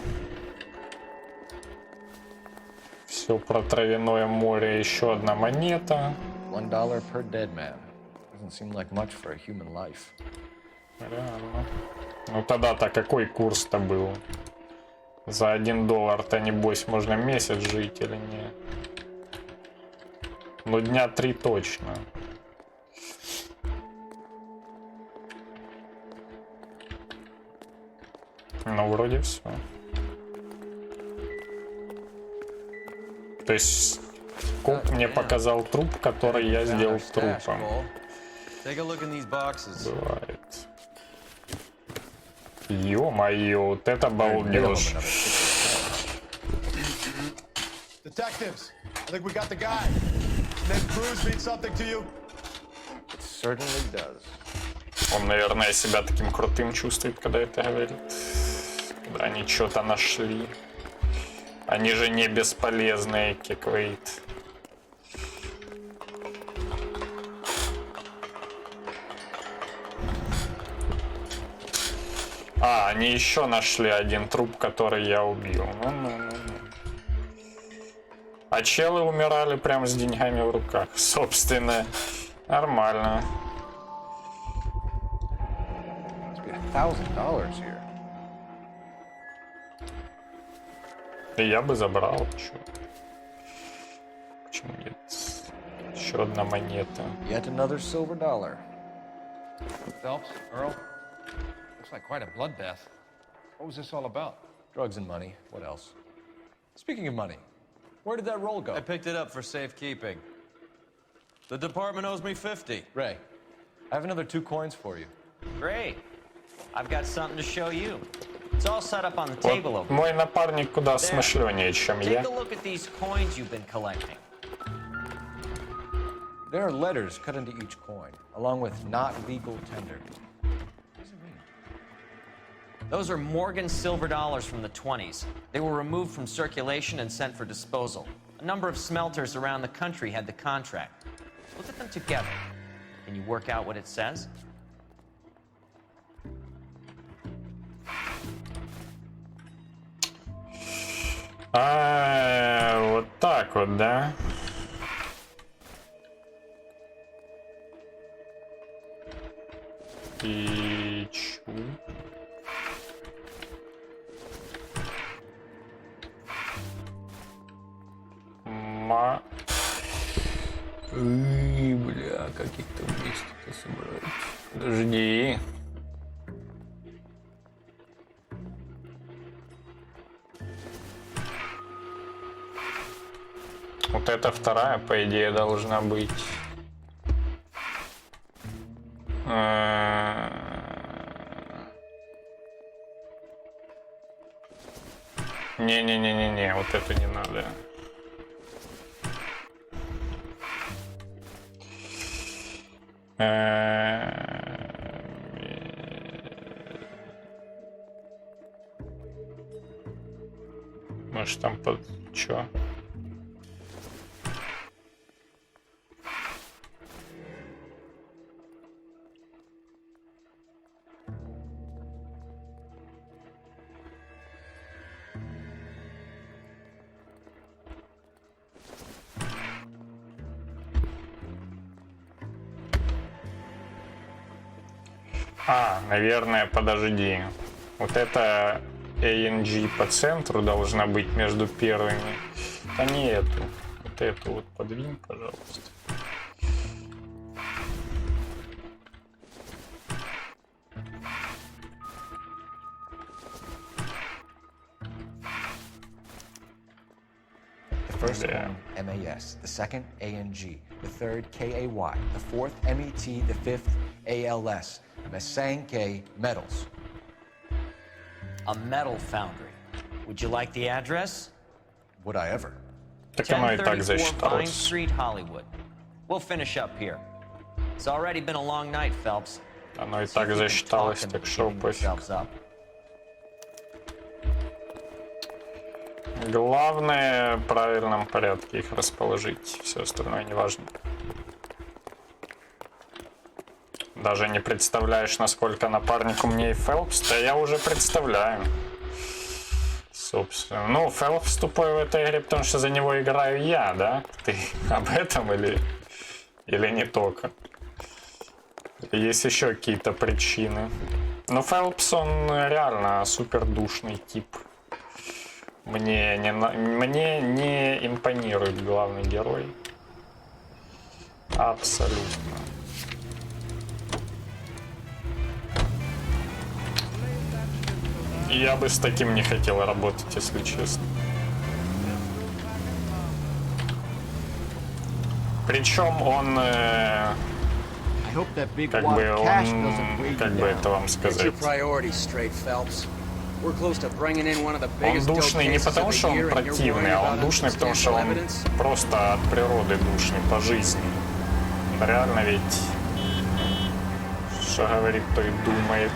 Speaker 1: Все про Травяное море. Еще одна монета.
Speaker 2: $1 per dead man. Doesn't seem like much for a human life.
Speaker 1: Реально. Ну тогда-то какой курс-то был? За $1-то, небось, можно месяц жить или не? Ну, дня 3 точно. Ну, вроде все. То есть коп мне показал труп, который я сделал трупом. Бывает. Ё-моё, вот это балдеж.
Speaker 13: Detectives, I think we got the guy. Name Cruz mean something to you?
Speaker 2: It certainly does.
Speaker 1: Он, наверное, себя таким крутым чувствует, когда это говорит. Когда они что-то нашли. Они же не бесполезные, киквейт. А, они еще нашли один труп, который я убил. А челы умирали прям с деньгами в руках. Собственно, нормально.
Speaker 2: $1,000 here.
Speaker 1: И я бы забрал. Чё? Почему нет? Еще одна монета.
Speaker 2: Yet another silver dollar. Phelps, Earl, looks like quite a bloodbath. What was this all about? Drugs and money. What else? Speaking of money, where did that roll go?
Speaker 3: I picked it up for safekeeping. The department owes me 50.
Speaker 2: Ray, I have another 2 coins for you.
Speaker 14: Great. I've got something to show you. It's all set up on the table over
Speaker 1: Мой напарник куда смышленнее, чем я.
Speaker 14: Take a look at these coins you've been collecting.
Speaker 2: There are letters cut into each coin, along with not legal tender. What does it mean?
Speaker 14: Those are Morgan silver dollars from the 20s. They were removed from circulation and sent for disposal. A number of smelters around the country had the contract. Look at them together. Can you work out what it says?
Speaker 1: Вот так вот, да? И чу. Бля, как их там вместе-то собрать? Подожди. Вот эта вторая, по идее, должна быть. Не-не-не-не-не, вот это не надо. Может там под... Чё? А, наверное, подожди. Вот это ANG по центру должна быть между первыми. А не эту. Вот эту вот подвинь, пожалуйста.
Speaker 2: The first one, MAS. The second, ANG. The third, KAY. The fourth, MET. The fifth, ALS. Masanke Metals.
Speaker 14: A metal foundry. Would you like the address?
Speaker 2: Would I ever?
Speaker 1: Так оно и так
Speaker 14: 1034 Vine
Speaker 1: засчиталось.
Speaker 14: Street, Hollywood. We'll finish up here. It's already been a long night, Phelps.
Speaker 1: Оно и так засчиталось, так что пофиг. Главное в правильном порядке их расположить. Все остальное не важно. Даже не представляешь, насколько напарник умнее Фелпс, да я уже представляю. Собственно. Ну, Фелпс тупой в этой игре, потому что за него играю я, да? Ты об этом или не только? Или есть еще какие-то причины? Но Фелпс, он реально супер душный тип. Мне не импонирует главный герой. Абсолютно. Я бы с таким не хотел работать, если честно. Причем он, как бы это вам сказать, он душный не потому, что он противный, а он душный, потому что он просто от природы душный по жизни. Реально ведь, что говорит, то и думает.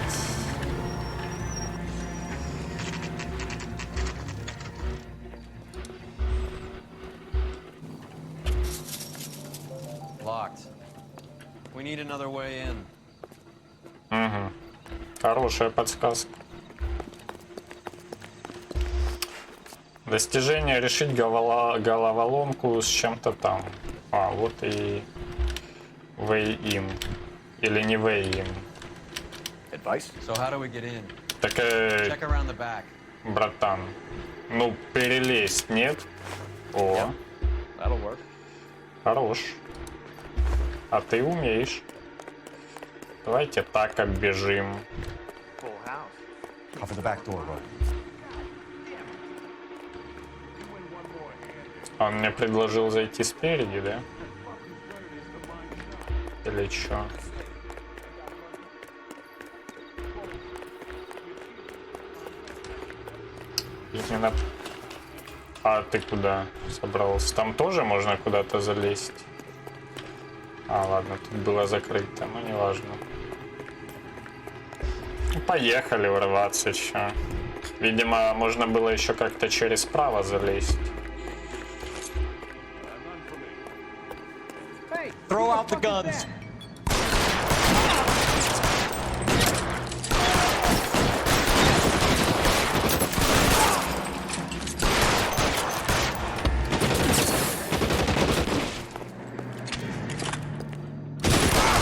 Speaker 3: Locked. We need another way in.
Speaker 1: Угу. Хорошая подсказка. Достижение решить головоломку с чем-то там. А, вот и way in. Или не way in.
Speaker 2: Advice?
Speaker 3: So how do we get in?
Speaker 1: Так,
Speaker 3: Check around the back.
Speaker 1: братан, ну перелезть нет? О,
Speaker 2: That'll work.
Speaker 1: хорош. А ты умеешь. Давайте так оббежим.
Speaker 2: Cover the back door, bro.
Speaker 1: Он мне предложил зайти спереди, да? Или чё? Именно... А ты куда собрался? Там тоже можно куда-то залезть? А, ладно, тут было закрыто, но неважно. Ну, поехали урваться, чё. Видимо, можно было еще как-то через право залезть.
Speaker 14: Throw out the guns.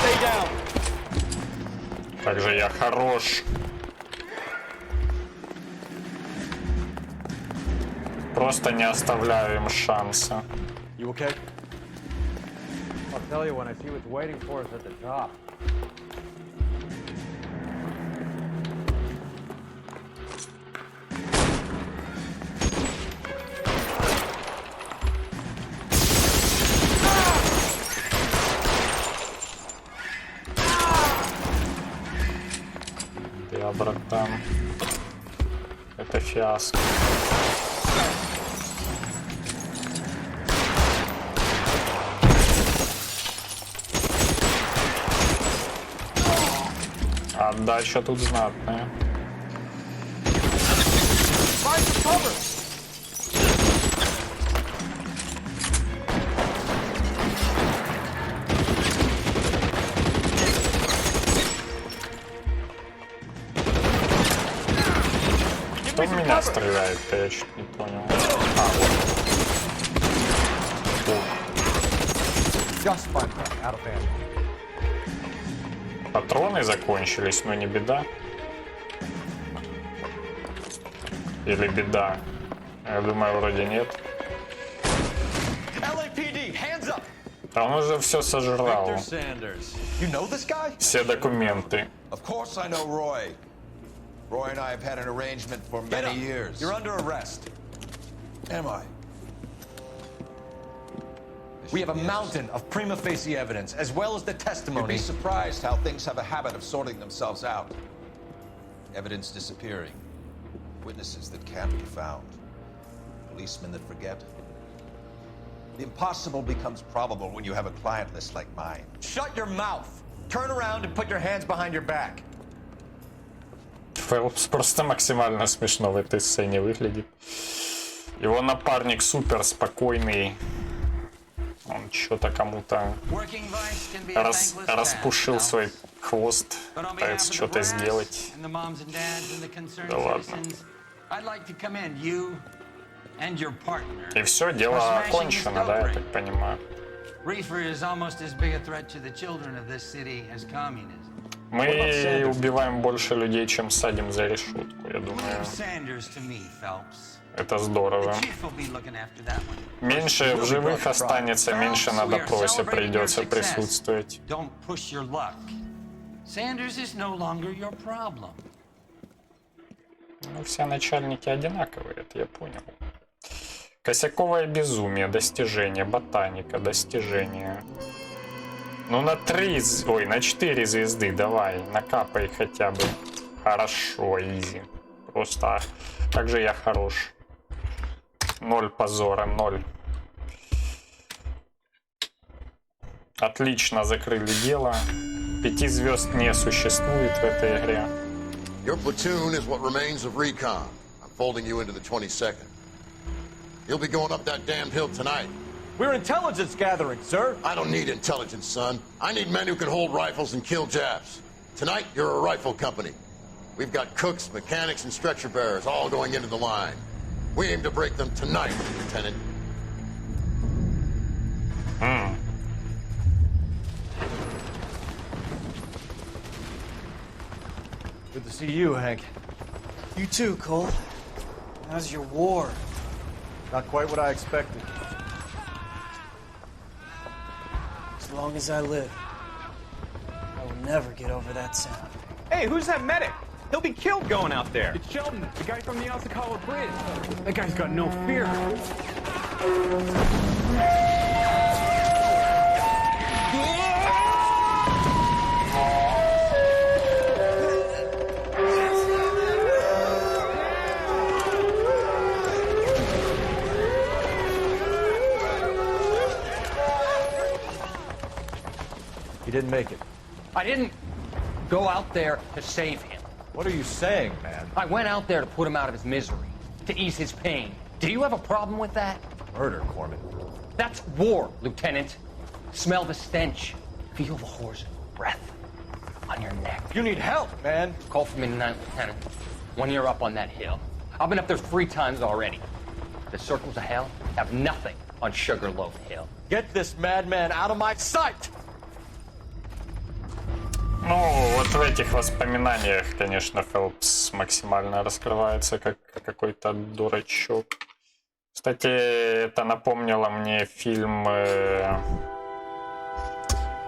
Speaker 2: Stay down.
Speaker 1: Как же я хорош. Просто не оставляю им шанса.
Speaker 2: You okay?
Speaker 3: I'll tell you when I see what's waiting for us at the top.
Speaker 1: Да, братан. Это фиаско. Отдача тут знатная. Кто в меня стреляет-то, я чуть не понял. А, вот.
Speaker 2: Just fun, out of hand.
Speaker 1: Патроны закончились, но не беда. Или беда? Я думаю, вроде нет. А он уже все сожрал. Все документы.
Speaker 2: Of course I know Roy. Roy and I have had an arrangement for many years. You're under arrest. Am I? We have a mountain of prima facie evidence, as well as the testimony. You'd be surprised how things have a habit of sorting themselves out. Evidence disappearing. Witnesses that can't be found. Policemen that forget. The impossible becomes probable when you have a client list like mine. Shut your mouth! Turn around and put your hands behind your back.
Speaker 1: Фелпс просто максимально смешно в этой сцене выглядит. Его напарник супер спокойный. Он что-то кому-то распушил свой хвост, пытается что-то сделать. Да ладно. И все, дело окончено, да, я так понимаю. Мы убиваем больше людей, чем садим за решетку, я думаю. Это здорово. Меньше в живых останется, меньше на допросе придется присутствовать. Ну, все начальники одинаковые, это я понял. Косяковое безумие, достижение, ботаника, достижение. Ну на 3, ой, на 4 звезды давай, накапай хотя бы. Хорошо, изи. Просто, как же я хорош. 0 позора, 0. Отлично закрыли дело. 5 звезд не существует в этой игре.
Speaker 15: Your platoon is what remains of recon. I'm folding you into the 22nd. You'll be going up that damned hill tonight.
Speaker 2: We're intelligence gathering, sir.
Speaker 15: I don't need intelligence, son. I need men who can hold rifles and kill Japs. Tonight, you're a rifle company. We've got cooks, mechanics, and stretcher bearers all going into the line. We aim to break them tonight, Lieutenant.
Speaker 2: Good to see you, Hank.
Speaker 16: You too, Cole. How's your war?
Speaker 2: Not quite what I expected.
Speaker 16: As long as I live, I will never get over that sound.
Speaker 17: Hey, who's that medic? He'll be killed going out there.
Speaker 18: It's Sheldon, the guy from the Alsakawa Bridge. That guy's got no fear.
Speaker 2: He didn't make it.
Speaker 17: I didn't go out there to save him.
Speaker 2: What are you saying, man?
Speaker 17: I went out there to put him out of his misery, to ease his pain. Do you have a problem with that?
Speaker 2: Murder, Corman.
Speaker 17: That's war, Lieutenant. Smell the stench. Feel the horse's breath on your neck.
Speaker 2: You need help, man.
Speaker 17: Call for me tonight, Lieutenant. When you're up on that hill. I've been up there 3 times already. The circles of hell have nothing on Sugarloaf Hill.
Speaker 2: Get this madman out of my sight!
Speaker 1: Ну, вот в этих воспоминаниях, конечно, Фелпс максимально раскрывается как какой-то дурачок. Кстати, это напомнило мне фильм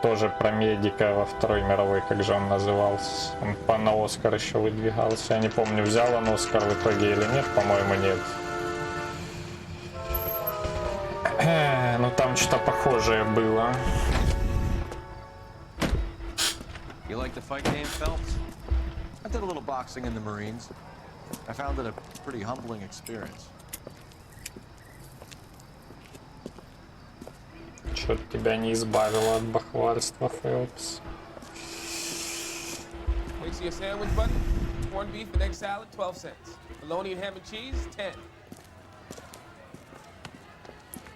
Speaker 1: тоже про медика во Второй мировой, как же он назывался. Он на Оскар еще выдвигался. Я не помню, взял он Оскар в итоге или нет, по-моему, нет. Ну, там что-то похожее было.
Speaker 2: You like the fight game, Phelps? I did a little boxing in the Marines. I found it a pretty humbling experience.
Speaker 1: Чё-то тебя не избавило от бахвальства, Фелпс.
Speaker 19: Make you a sandwich button, corned beef and egg salad, 12 cents. Bologna and ham and cheese, 10.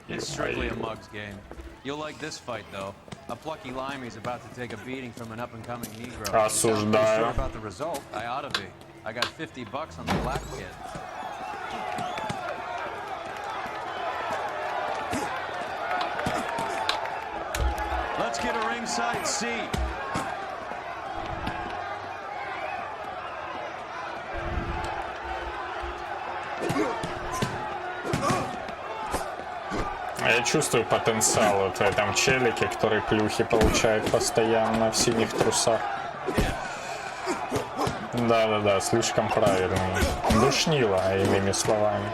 Speaker 3: It's strictly a mug's game. You'll like this fight, though. A plucky limey's about to take a beating from an up-and-coming Negro.
Speaker 1: Осуждаю.
Speaker 3: Sure about the result? I ought to be. I got $50 on the black kid. Let's get a ringside seat.
Speaker 1: Я чувствую потенциал вот в этом челике, который плюхи получает постоянно в синих трусах. Да-да-да, слишком правильно. Душнило, иными словами.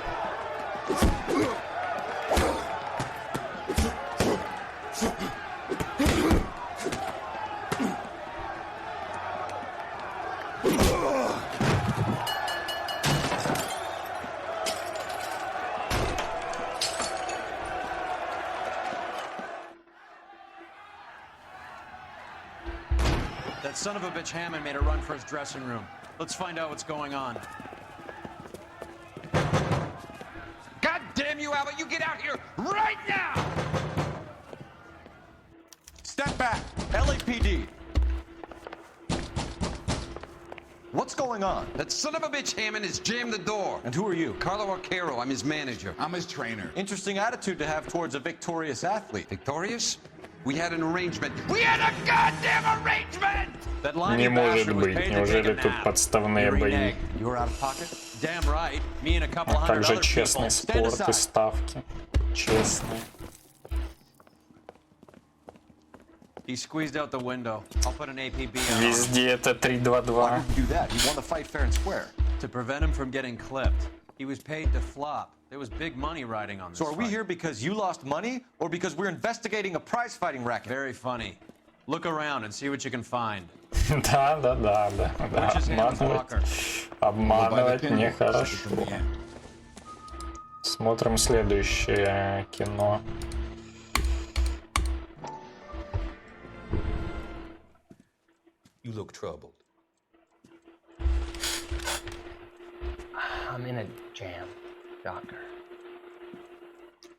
Speaker 3: That son of a bitch Hammond made a run for his dressing room. Let's find out what's going on.
Speaker 20: God damn you, Albert! You get out here right now!
Speaker 21: Step back! LAPD! What's going on?
Speaker 20: That son of a bitch Hammond has jammed the door.
Speaker 21: And who are you?
Speaker 20: Carlo Arcaro. I'm his manager.
Speaker 21: I'm his trainer. Interesting attitude to have towards a victorious athlete.
Speaker 20: Victorious? We had an arrangement. We had a goddamn arrangement!
Speaker 1: Не может быть, неужели тут подставные бои? А как же честный спорт и ставки? Честный.
Speaker 3: He squeezed out the window. I'll put an APB on.
Speaker 1: Везде это 3-2-2.
Speaker 21: Why would you do that? He won the fight fair and square.
Speaker 3: To prevent him from getting clipped. He was paid to flop. There was big money riding on this.
Speaker 21: So are we here because you lost money or because we're investigating a prize-fighting racket?
Speaker 3: Very funny. Look around and see what you can find.
Speaker 1: Да. Обманывать нехорошо. Смотрим следующее кино.
Speaker 22: You look troubled.
Speaker 17: I'm in a jam, Doctor.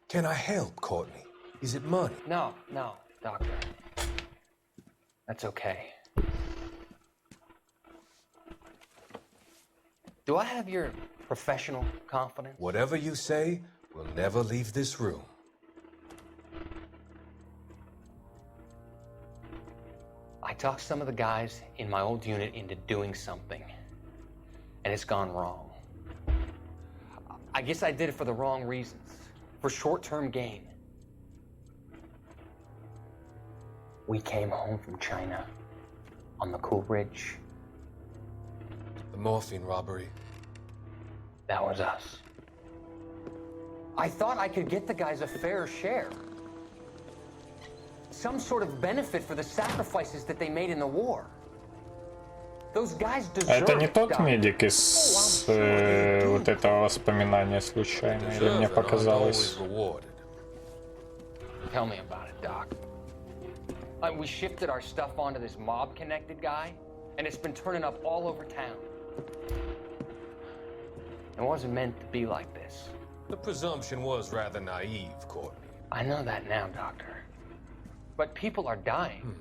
Speaker 22: Can I help, Courtney? Is it money?
Speaker 17: No, Doctor. That's okay. Do I have your professional confidence?
Speaker 22: Whatever you say will never leave this room.
Speaker 17: I talked some of the guys in my old unit into doing something, and it's gone wrong. I guess I did it for the wrong reasons, for short-term gain. We came home from China on the Cool Ridge.
Speaker 22: The morphine robbery.
Speaker 17: That was us. I thought I could get the guys a fair share. Some sort of benefit for the sacrifices that they made in the war. Those guys deserve.
Speaker 1: Это не тот медик из вот этого воспоминания случайно, или мне показалось?
Speaker 17: Tell me about it, Doc. We shifted our stuff onto this mob-connected guy, and it's been turning up all over town. It wasn't meant to be like this.
Speaker 22: The presumption was rather naive, Courtney.
Speaker 17: I know that now, Doctor. But people are dying.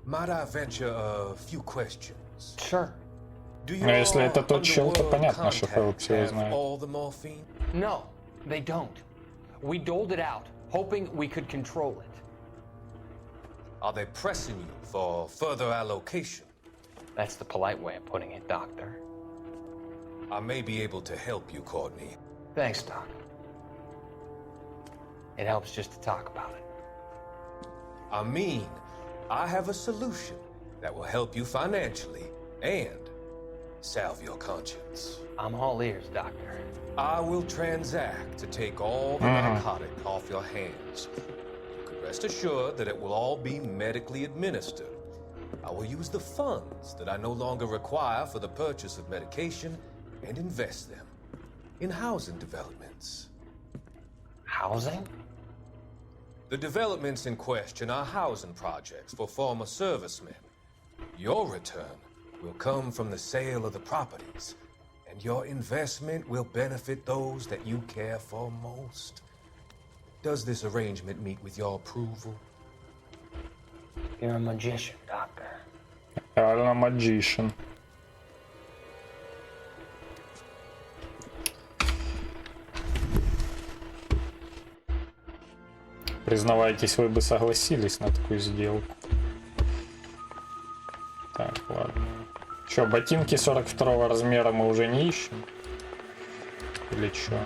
Speaker 22: Might I venture a few questions?
Speaker 17: Sure.
Speaker 1: Но если это тот чел, то понятно, что Фелпс его знает.
Speaker 17: No, they don't. We doled it out, hoping we could control it.
Speaker 22: Are they pressing you for further allocation?
Speaker 17: That's the polite way of putting it, Doctor.
Speaker 22: I may be able to help you, Courtney.
Speaker 17: Thanks, Doc. It helps just to talk about it.
Speaker 22: I mean, I have a solution that will help you financially and salve your conscience.
Speaker 17: I'm all ears, Doctor.
Speaker 22: I will transact to take all the narcotic off your hands. You can rest assured that it will all be medically administered. I will use the funds that I no longer require for the purchase of medication and invest them in housing developments.
Speaker 17: Housing?
Speaker 22: The developments in question are housing projects for former servicemen. Your return will come from the sale of the properties, and your investment will benefit those that you care for most. Does this arrangement meet with your approval?
Speaker 17: You're a magician, Doctor.
Speaker 1: Реально magician. Признавайтесь, вы бы согласились на такую сделку. Так, ладно. Что, ботинки 42 размера мы уже не ищем? Или что?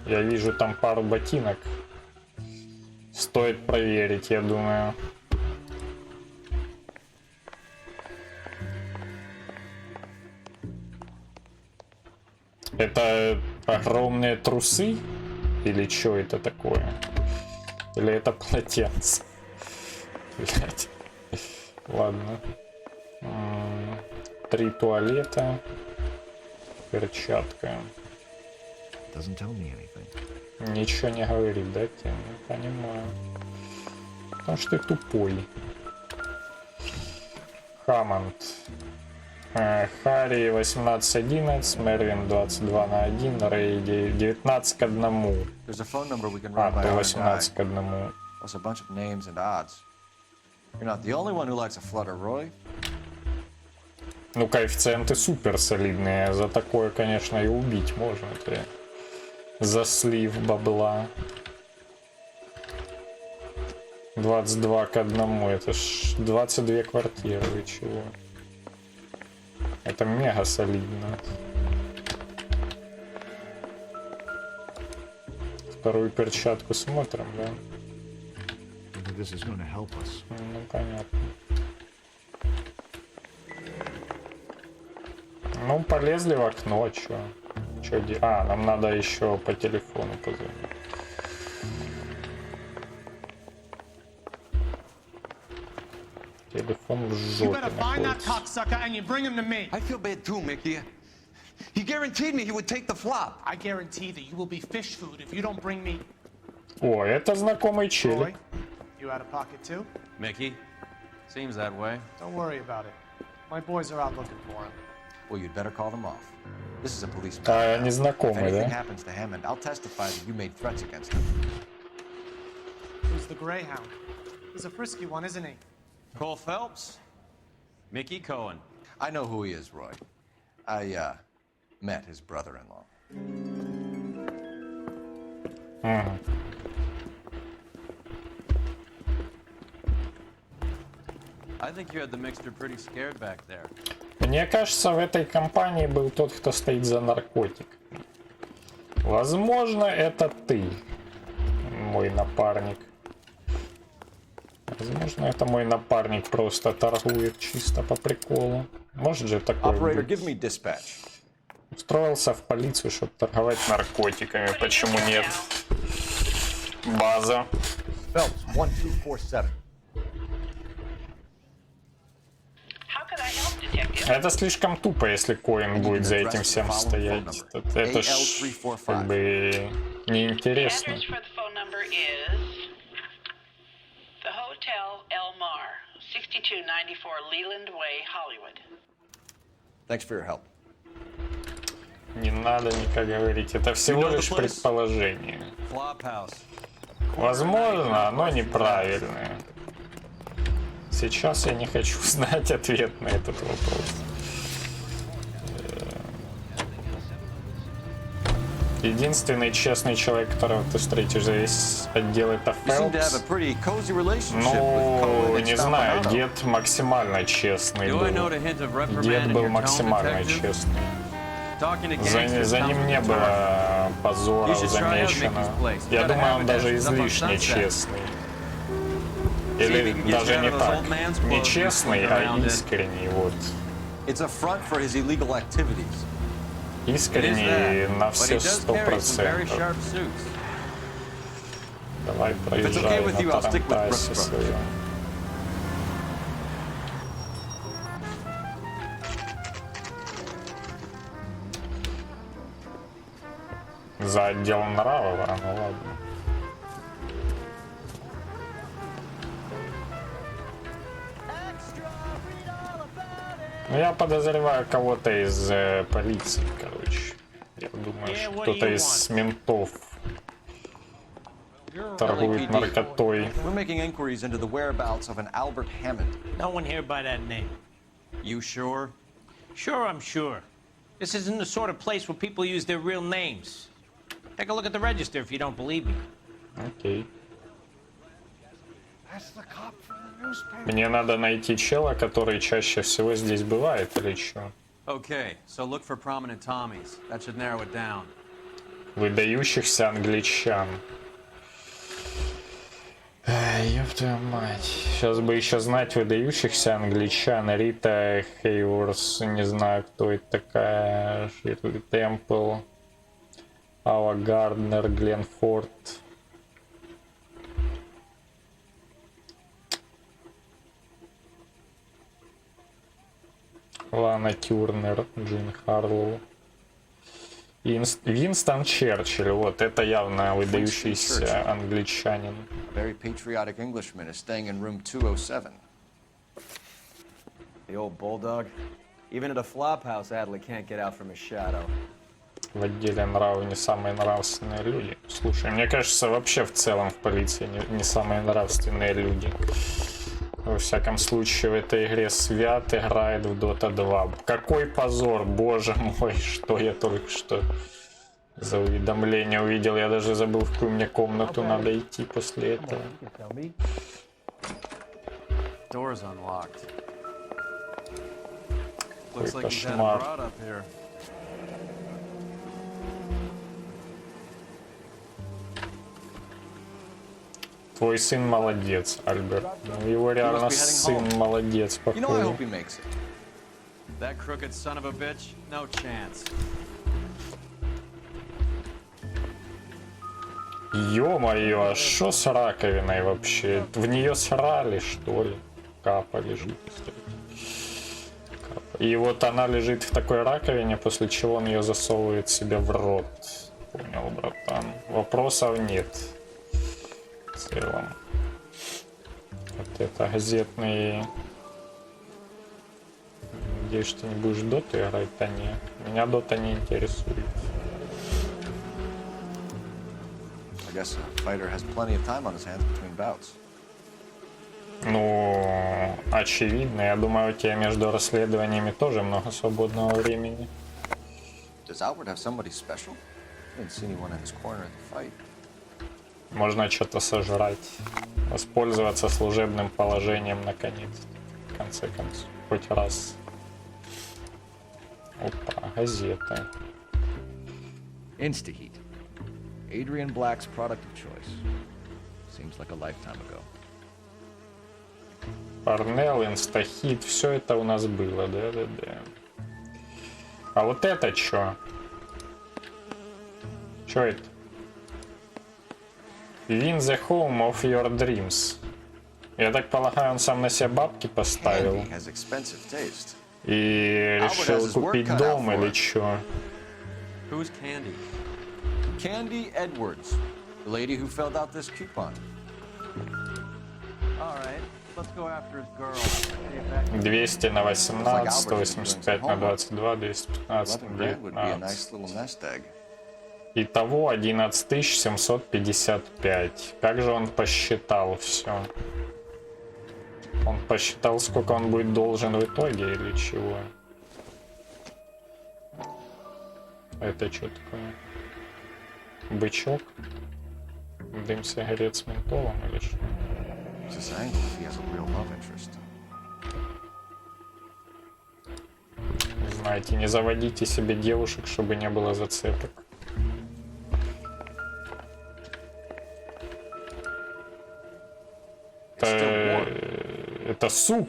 Speaker 1: Я вижу там пару ботинок. Стоит проверить, я думаю. Это огромные трусы? Или что это такое? Или это полотенце? Блять. Ладно. 3 туалета. Перчатка. Ничего не говорит, да, тебе? Не понимаю. Потому что ты тупой. Хаммонд. Харри 18-11, Мервин 22/1, Рэй 19-1. А, то 18-1.
Speaker 21: Plus a bunch of names and odds. You're not the only one who likes a flutter, Roy.
Speaker 1: Ну, коэффициенты супер солидные. За такое, конечно, и убить можно. Ты за слив бабла. 22-1. Это ж 22 квартиры. Вы чего? Это мега солидно. Вторую перчатку смотрим, да? Ну, понятно. Ну, полезли в окно, чё? А, нам надо еще по телефону позвонить. Телефон в жопе находится.
Speaker 20: I feel bad too, Mickey. He guaranteed me he would take the flop.
Speaker 4: I guarantee that you will be fish food if you don't bring me.
Speaker 1: О, это знакомый челик.
Speaker 4: You out of pocket too?
Speaker 3: Mickey? Seems that way.
Speaker 4: Don't worry about it. My boys are out looking for him.
Speaker 21: Well, you'd better call them off. This is a police
Speaker 1: А,
Speaker 21: matter.
Speaker 1: они
Speaker 21: If
Speaker 1: знакомые,
Speaker 21: anything
Speaker 1: да?
Speaker 21: happens to Hammond, I'll testify that you made threats against him.
Speaker 4: Who's the Greyhound? He's a frisky one, isn't he?
Speaker 3: Cole Phelps? Mickey Cohen.
Speaker 21: I know who he is, Roy. I, met his brother-in-law.
Speaker 3: I think you had the mixture pretty scared back there.
Speaker 1: Мне кажется, в этой компании был тот, кто стоит за наркотик. Возможно, это ты, мой напарник. Возможно, это мой напарник просто торгует чисто по приколу. Может же такое быть. Устроился в полицию, чтобы торговать наркотиками. Почему нет? База.
Speaker 2: Phelps, 1247.
Speaker 1: Это слишком тупо, если Коин будет за этим всем стоять. Это ж как бы неинтересно. Не надо никак говорить, это всего лишь предположение. Возможно, оно неправильное. Сейчас я не хочу знать ответ на этот вопрос. Единственный честный человек, которого ты встретишь за весь отдел, это Фелпс. Ну, не знаю, дед максимально честный был. Дед был максимально честный. За ним не было позоров замечено. Я думаю, он даже излишне честный. Или даже не так. Не честный, а искренний, вот. Искренний на все 100%. Давай проезжай на тарантасе своем. За отдел нравов, а ну ладно. Ну, я подозреваю кого-то из полиции, короче. Я думаю, что кто-то из ментов торгует наркотой.
Speaker 21: We're making inquiries into the whereabouts of an Albert Hammond.
Speaker 5: No one here by that name.
Speaker 21: You sure?
Speaker 5: Sure, I'm sure. This isn't the sort of place where people use their real names. Take a look at the register if you don't believe me.
Speaker 1: Окей. Мне надо найти чела, который чаще всего здесь бывает, или что?
Speaker 3: Okay, so look for prominent Tommies. That should narrow it down.
Speaker 1: Выдающихся англичан. Ёб твою мать. Сейчас бы еще знать выдающихся англичан. Рита Хейворс, не знаю, кто это такая. Ширли Темпл. Ава Гарднер, Глен Форд. Лана Тюрнер, Джин Харлоу. Винстон Черчилль, вот это явно выдающийся англичанин.
Speaker 21: Very patriotic Englishman is staying in room 207.
Speaker 3: The old bulldog. Even at a flop house, Adley can't get out from his shadow.
Speaker 1: В отделе нравов не самые нравственные люди. Слушай, мне кажется, вообще в целом в полиции не самые нравственные люди. Во всяком случае, в этой игре Свят играет в Dota 2. Какой позор, боже мой, что я только что за уведомление увидел. Я даже забыл, в какую мне комнату надо идти после этого.
Speaker 3: Door's unlocked.
Speaker 1: Какой
Speaker 3: Looks like he's had a
Speaker 1: кошмар.
Speaker 3: broad up here.
Speaker 1: Твой сын молодец, Альберт. Ну, его реально сын молодец,
Speaker 3: You know, I hope
Speaker 1: походу.
Speaker 3: he makes it. That crooked son of a bitch, no chance.
Speaker 1: Ё-моё, а что с раковиной вообще? В нее срали, что ли? Капа лежит, кстати. Капа. И вот она лежит в такой раковине, после чего он ее засовывает себе в рот. Понял, братан. Вопросов нет. В целом. Вот это газетные... Надеюсь, ты не будешь доту играть, а не. Меня дота не интересует.
Speaker 21: I guess a fighter has plenty of time on his hands between bouts.
Speaker 1: Ну, очевидно. Я думаю, у тебя между расследованиями тоже много свободного времени.
Speaker 21: Does Albert have somebody special? I didn't see anyone in his corner at the fight.
Speaker 1: Можно что-то сожрать. Воспользоваться служебным положением наконец. В конце концов. Хоть раз. Опа, газета.
Speaker 21: Instaheat. Adrian Black's product of choice. Seems like a lifetime ago.
Speaker 1: Парнелл, инстахит, все это у нас было, да. А вот это чё? Чё это? Win the home of your dreams. Я так полагаю, он сам на себя бабки поставил.
Speaker 21: Candy has expensive taste.
Speaker 1: И решил купить дом или чё?
Speaker 21: Who's Candy? Candy Edwards, the lady who filled out this coupon.
Speaker 3: All right, let's go after his girl.
Speaker 1: 200 на 18, 185 на 22, 215 на
Speaker 21: 11 grand would be a
Speaker 1: 19.
Speaker 21: nice little nest egg.
Speaker 1: Итого 11 755. Как же он посчитал все? Он посчитал, сколько он будет должен в итоге или чего? Это что такое? Бычок? Дым сигарет с ментолом или что?
Speaker 21: It's his angle if he has a real love interest.
Speaker 1: Знаете, не заводите себе девушек, чтобы не было зацепок. Это суп.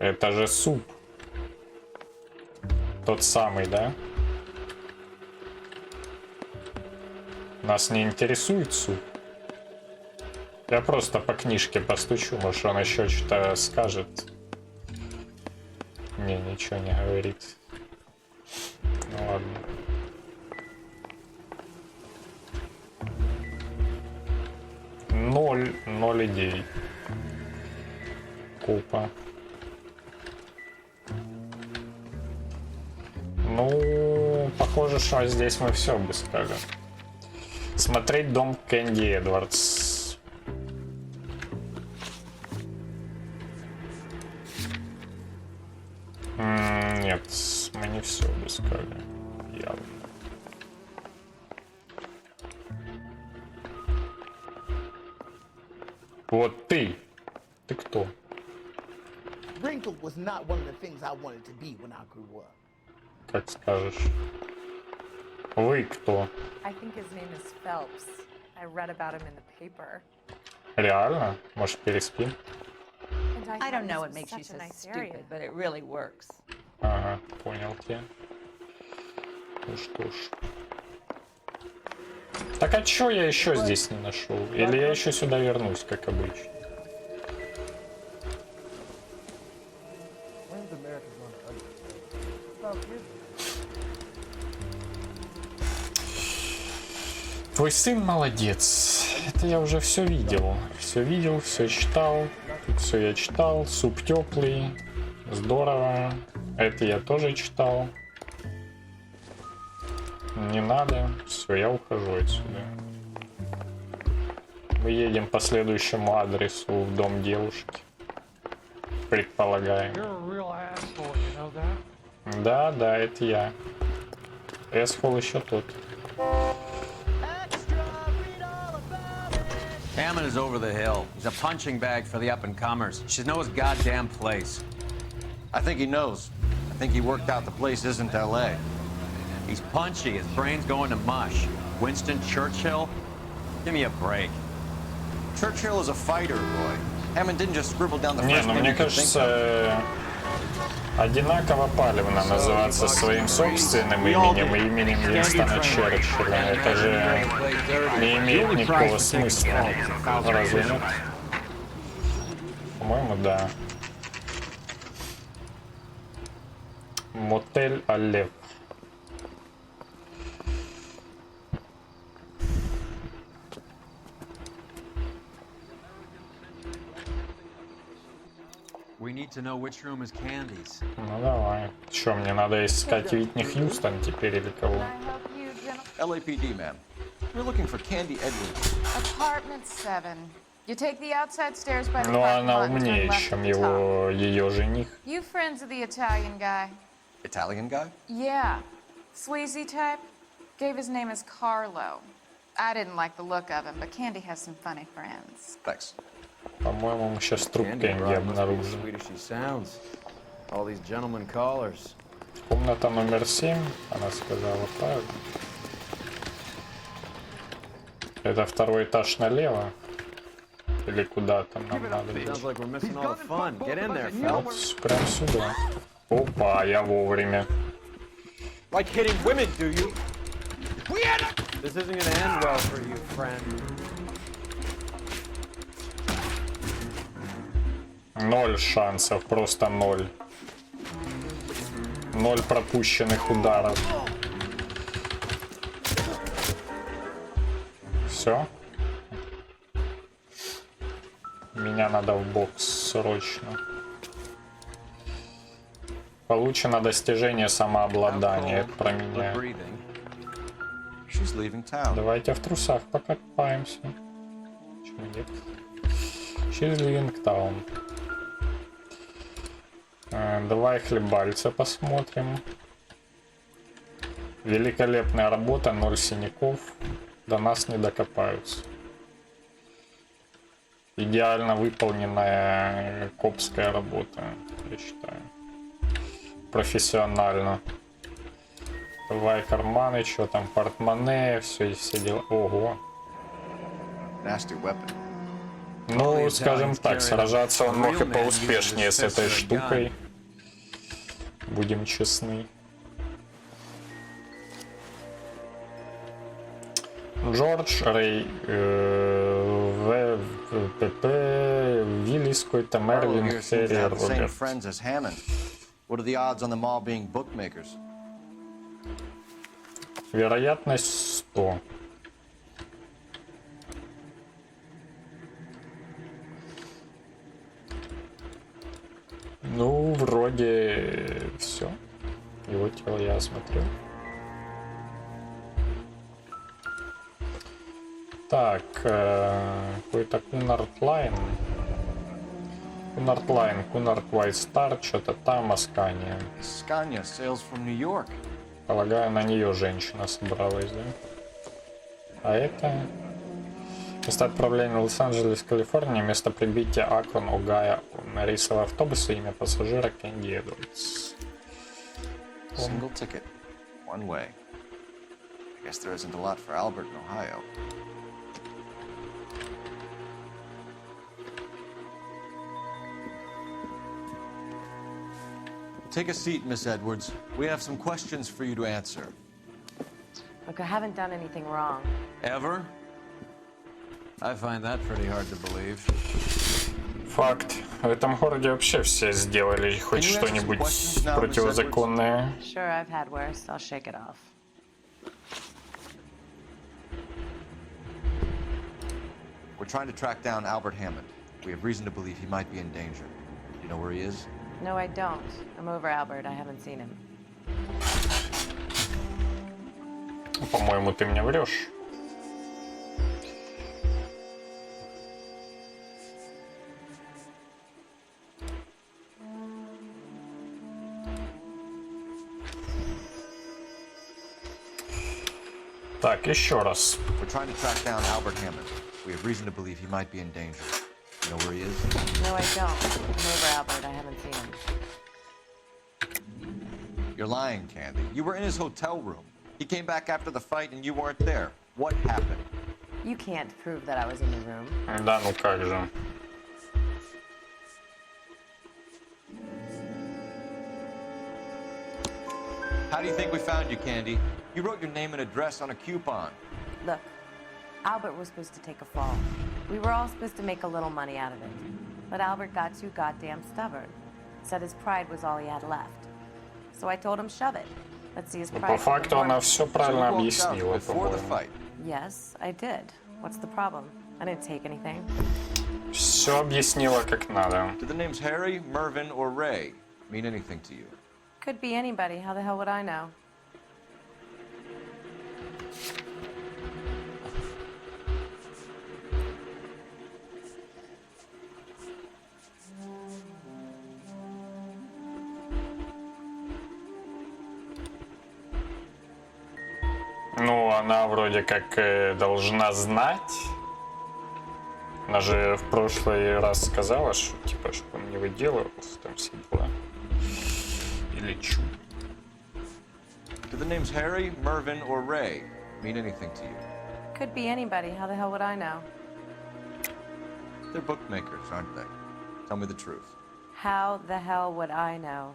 Speaker 1: Это же суп. Тот самый, да? Нас не интересует суп. Я просто по книжке постучу, может он еще что-то скажет. Не, ничего не говорит. Ну ладно. Ноль идей. Купа. Ну, похоже, что здесь мы все бы сказали. Смотреть дом Кэнди Эдвардс. Нет, мы не все бы сказали. Явно. Вот ты. Ты кто?
Speaker 6: Wrinkle was not one of the things I wanted to be when I grew up.
Speaker 1: Как скажешь. Вы кто?
Speaker 7: I think his name is Phelps. I read about him in the paper.
Speaker 1: Реально? Может, переспим?
Speaker 10: I don't know what makes you so stupid, but it really works.
Speaker 1: Ага, понял тебя. Ну что ж. Так а чё я еще здесь не нашел? Или я еще сюда вернусь, как обычно? Твой сын молодец. Это я уже все видел. Все видел, все читал. Все я читал. Суп теплый. Здорово. Это я тоже читал. Не надо. Все, я ухожу отсюда. Мы едем по следующему адресу в дом девушки. Предполагаем. Да, да, это я. Эсхол еще тот.
Speaker 3: Hammond is over the hill. He's a punching bag for the up-and-comers. Should know his goddamn place.
Speaker 21: I think he knows. I think he worked out the place isn't L.A.
Speaker 3: He's punchy. His brain's going to mush. Winston Churchill? Give me a break.
Speaker 21: Churchill is a fighter, Roy. Hammond didn't just scribble down the
Speaker 1: Не,
Speaker 21: first
Speaker 1: ну
Speaker 21: name
Speaker 1: мне
Speaker 21: he could think of.
Speaker 1: кажется, одинаково палевно называться своим собственным именем и именем Винстона Черчилля. Это же не имеет никакого смысла. Разве нет? По-моему, да. Мотель Алев.
Speaker 3: We need to know which room is Candy's.
Speaker 1: Ну давай. Что, мне надо искать Витни Хьюстон теперь или кого?
Speaker 21: LAPD, ma'am. We're looking for Candy Edwards.
Speaker 7: Apartment 7. You take the outside stairs by the
Speaker 1: Но
Speaker 7: parking
Speaker 1: она
Speaker 7: lot and turn
Speaker 1: умнее,
Speaker 7: left
Speaker 1: чем
Speaker 7: at the top.
Speaker 1: ее жених.
Speaker 7: You friends of the Italian guy?
Speaker 21: Italian guy?
Speaker 7: Yeah. Sleazy type? Gave his name as Carlo. I didn't like the look of him, but Candy has some funny friends.
Speaker 21: Thanks.
Speaker 1: По-моему, мы сейчас труп Кэнди обнаружим.
Speaker 3: All these gentlemen callers.
Speaker 1: Комната номер 7, она сказала, правильно. Это второй этаж налево. Или куда там нам надо?
Speaker 3: Sounds like we're missing all the fun. Get in there,
Speaker 1: Вот,
Speaker 3: fellas.
Speaker 1: прям сюда. Опа, я вовремя.
Speaker 3: Like hitting women, do you? This isn't gonna end well for you, friend.
Speaker 1: 0 шансов, просто 0. 0 пропущенных ударов. Все. Меня надо в бокс срочно. Получено достижение самообладания. Это про меня. Давайте в трусах покопаемся. Почему нет? She's leaving town. Давай хлебальца посмотрим. Великолепная работа, 0 синяков. До нас не докопаются. Идеально выполненная копская работа, я считаю. Профессионально. Давай карманы, что там, портмоне, все дела. Ого. Ну, скажем так, сражаться он мог и поуспешнее с этой штукой. Будем честны. Джордж, Рэй, ВПП, Виллис, какой-то Мервин, Ферри, Роберт. Вероятность 100. Ну, вроде все. Его тело я осмотрел. Так, какой-то Кунартлайн. Кунартлайн, Кунарт White Star, что-то там, Аскания.
Speaker 21: Scania sails from New York.
Speaker 1: Полагаю, на нее женщина собралась, да? А это... Место отправления Лос-Анджелес, Калифорния, место прибытия Акрон, Огайо, на рейсовый автобус, имя пассажира Кэнди Эдвардс.
Speaker 21: Single ticket, one way. I guess there isn't a lot for Albert in Ohio. Take a seat, Miss Edwards. We have some questions for you to answer.
Speaker 8: Look, I haven't done anything wrong.
Speaker 21: Ever?
Speaker 3: I find that pretty hard to believe.
Speaker 1: Факт. В этом городе вообще все сделали хоть что-нибудь противозаконное.
Speaker 8: Sure, I've had worse. I'll shake it off.
Speaker 21: We're trying to track down Albert Hammond. We have reason to believe he might be in danger. Do you know where he is?
Speaker 8: No, I don't. I'm over Albert. I haven't seen him.
Speaker 1: По-моему, ты мне врешь. Так, еще раз.
Speaker 21: We're trying to track down Albert Hammond. We have reason to believe he might be in danger. You know where he is?
Speaker 8: No, I don't. I'm over Albert. I haven't seen him.
Speaker 21: You're lying, Candy. You were in his hotel room. He came back after the fight and you weren't there. What happened?
Speaker 8: You can't prove that I was in the room.
Speaker 1: Да, ну как же.
Speaker 21: How do you think we found you, Candy? You wrote your name and address on a coupon.
Speaker 8: Look, Albert was supposed to take a fall. We were all supposed to make a little money out of it. But Albert got too goddamn stubborn. Said his pride was all he had left. So I told him, shove it. Let's see his pride.
Speaker 1: По факту она все правильно объяснила, по-моему.
Speaker 8: Yes, I did. What's the problem? I didn't take anything.
Speaker 1: Все объяснила как надо.
Speaker 21: Do the names Harry, Mervyn, or Ray mean anything to you?
Speaker 8: Could be anybody. How the hell would I know?
Speaker 1: Ну, она вроде как должна знать. Она же в прошлый раз сказала, что типа, чтобы он не выделывался, там все дела. Или чу.
Speaker 21: Do the names Harry, Mervyn, or Ray mean anything to you?
Speaker 8: Could be anybody. How the hell would I know?
Speaker 21: They're bookmakers, aren't they? Tell me the truth.
Speaker 8: How the hell would I know?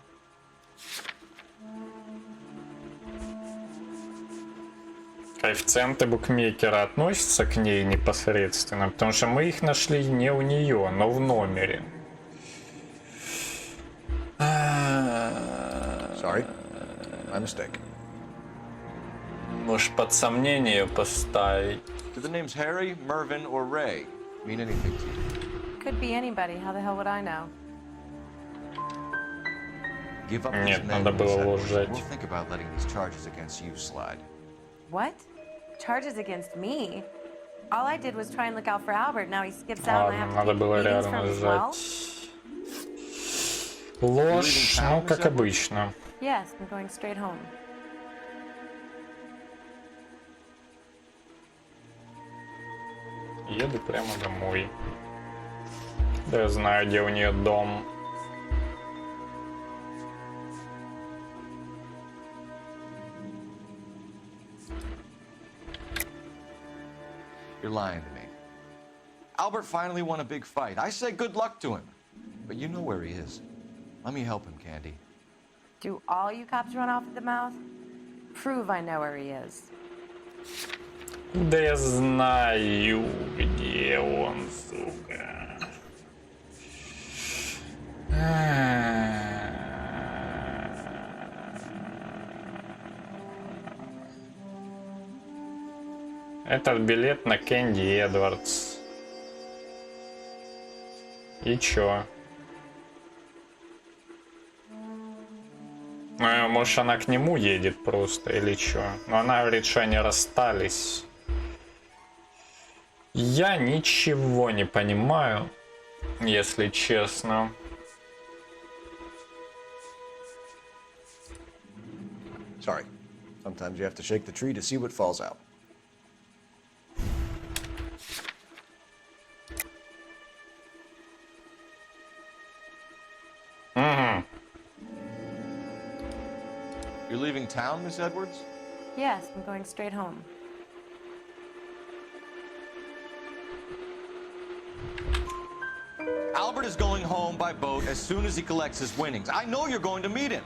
Speaker 1: Коэффициенты букмекера относятся к ней непосредственно, потому что мы их нашли не у нее, но в номере.
Speaker 21: Sorry, my mistake.
Speaker 1: Может, под сомнение поставить.
Speaker 21: Do the names Harry, Mervyn, or Ray mean anything to you?
Speaker 8: Could be anybody. How the hell would I know?
Speaker 21: Give up
Speaker 1: Нет,
Speaker 21: these
Speaker 1: надо
Speaker 21: names,
Speaker 1: было
Speaker 21: Edwards.
Speaker 1: ложать.
Speaker 21: We'll think about letting these charges against you slide.
Speaker 8: What? Charges against me? All I did was try and look out for Albert. Now he skips out and I have to
Speaker 1: Надо
Speaker 8: take
Speaker 1: было
Speaker 8: beatings
Speaker 1: рядом
Speaker 8: from his well?
Speaker 1: нажать. Ложь, ну как обычно.
Speaker 8: Yes, I'm going straight home.
Speaker 1: Еду прямо домой. Да я знаю, где у нее дом.
Speaker 21: You're lying to me. Albert finally won a big fight. I say good luck to him. But you know where he is. Let me help him, Candy.
Speaker 8: Do all you cops run off at the mouth? Prove I know where he is.
Speaker 1: Да я знаю, где он, сука. Этот билет на Кэнди Эдвардс. И чё? Ну, может, она к нему едет просто, или чё? Но она говорит, что они расстались. Я ничего не понимаю, если честно.
Speaker 21: Sorry. Sometimes you have to shake the tree to see what falls out. You're leaving town, Miss Edwards?
Speaker 8: Yes, I'm going straight home.
Speaker 21: Albert Albert is going home by boat as soon as he collects his winnings. I know you're going to meet him.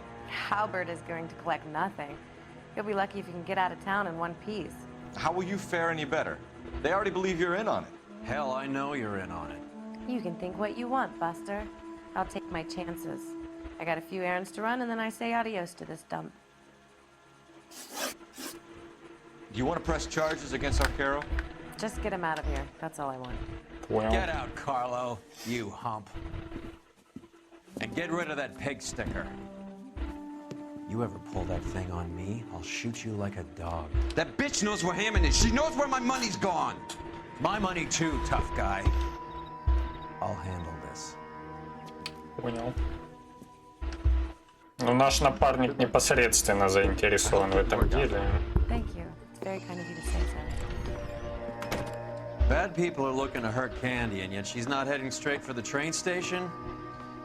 Speaker 8: Albert is going to collect nothing. He'll be lucky if he can get out of town in one piece.
Speaker 21: How will you fare any better? They already believe you're in on it.
Speaker 3: Hell, I know you're in on it.
Speaker 8: You can think what you want, Buster. I'll take my chances. I got a few errands to run, and then I say adios to this dump.
Speaker 21: Do you want to press charges against Arcaro?
Speaker 8: Just get him out of here. That's all I want.
Speaker 1: Понял.
Speaker 3: Get out, Carlo, you hump. And get rid of that pig sticker. You ever pull that thing on me, I'll shoot you like a dog.
Speaker 20: That bitch knows where Hammond is. She knows where my money's gone.
Speaker 3: My money too, tough guy. I'll handle this.
Speaker 1: Понял. Ну, наш напарник непосредственно заинтересован в этом деле.
Speaker 8: Thank you. It's very kind of you to say so.
Speaker 3: Bad people are looking to hurt Candy, and yet she's not heading straight for the train station?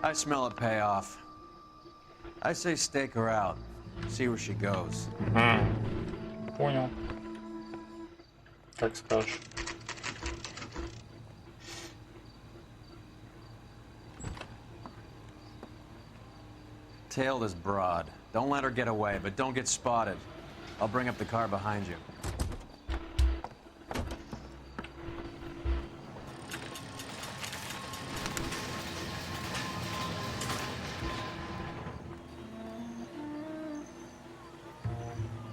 Speaker 3: I smell a payoff. I say stake her out. See where she goes.
Speaker 1: Понял. Как скажешь.
Speaker 3: Tail this broad. Don't let her get away, but don't get spotted. I'll bring up the car behind you.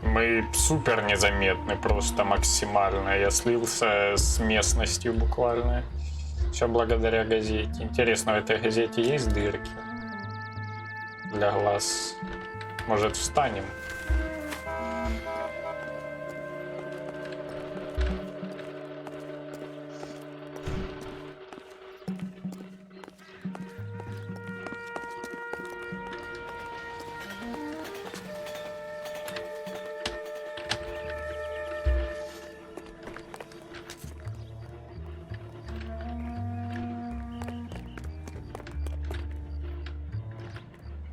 Speaker 1: Мы супер незаметны, просто максимально. Я слился с местностью буквально. Все благодаря газете. Интересно, в этой газете есть дырки для глаз? Может, встанем?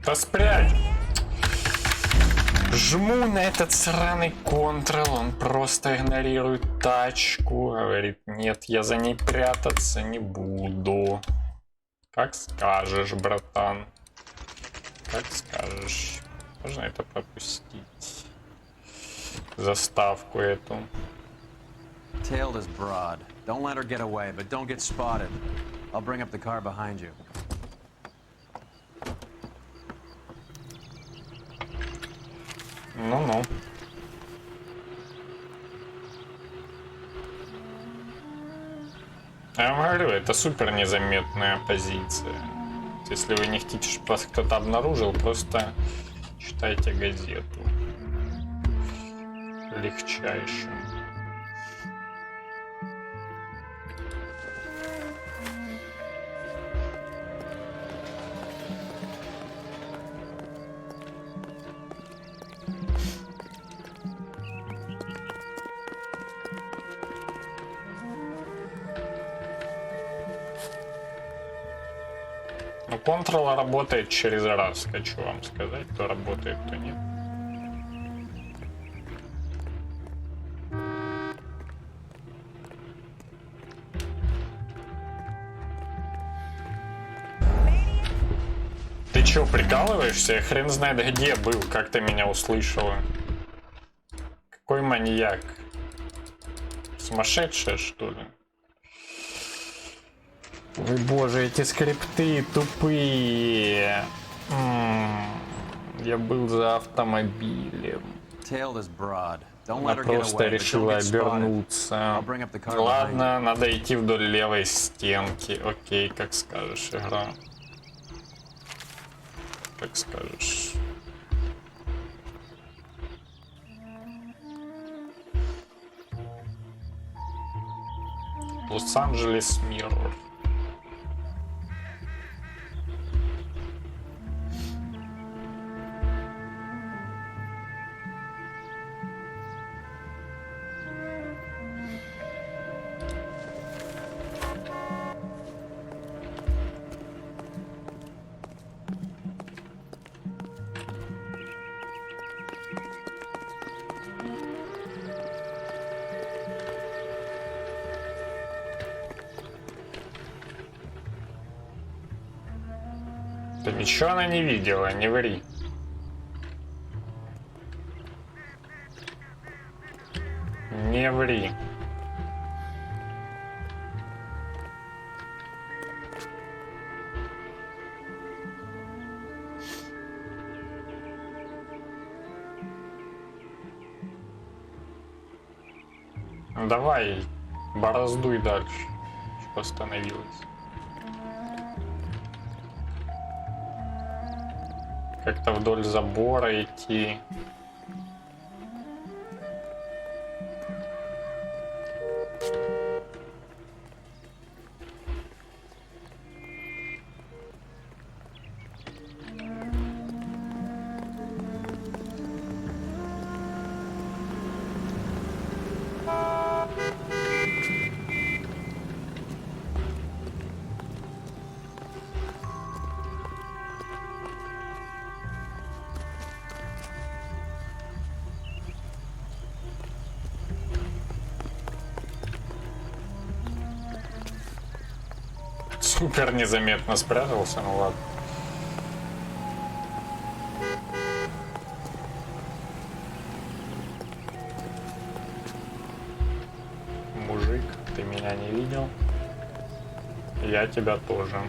Speaker 1: Да спрячь! Жму на этот сраный контрол, он просто игнорирует тачку, говорит, нет, я за ней прятаться не буду. Как скажешь, братан. Как скажешь. Можно это пропустить. Заставку эту.
Speaker 3: Tail this broad. Don't let her get away, but don't get spotted. I'll bring up the car behind you.
Speaker 1: Ну-ну. Я вам говорю, это супер незаметная позиция. Если вы не хотите, чтобы вас кто-то обнаружил, просто читайте газету. Легчайшую. Ну, контрол работает через раз, хочу вам сказать, то работает, то нет. Ты чё, прикалываешься? Я хрен знает где был, как ты меня услышала. Какой маньяк? Сумасшедшая, что ли? Ой, боже, эти скрипты тупые. Я был за автомобилем. Она просто решила обернуться. Ладно, надо идти вдоль левой стенки. Окей, как скажешь, игра. Как скажешь. Лос-Анджелес Миррор. Да ничего она не видела, не ври. Не ври. Давай, бороздуй дальше. Что остановилось? Как-то вдоль забора идти. Супер незаметно спрятался, ну ладно. Мужик, ты меня не видел? Я тебя тоже.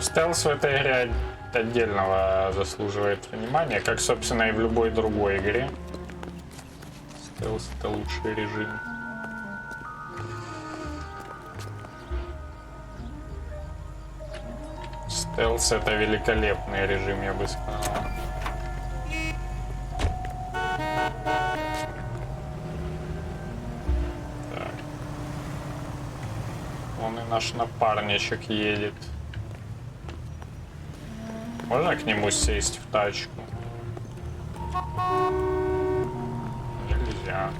Speaker 1: Стелс в этой игре отдельного заслуживает внимания, как, собственно, и в любой другой игре. Стелс — это лучший режим. Стелс — это великолепный режим, я бы сказал. Так. Вон и наш напарничек едет. Можно к нему сесть в тачку? Нельзя.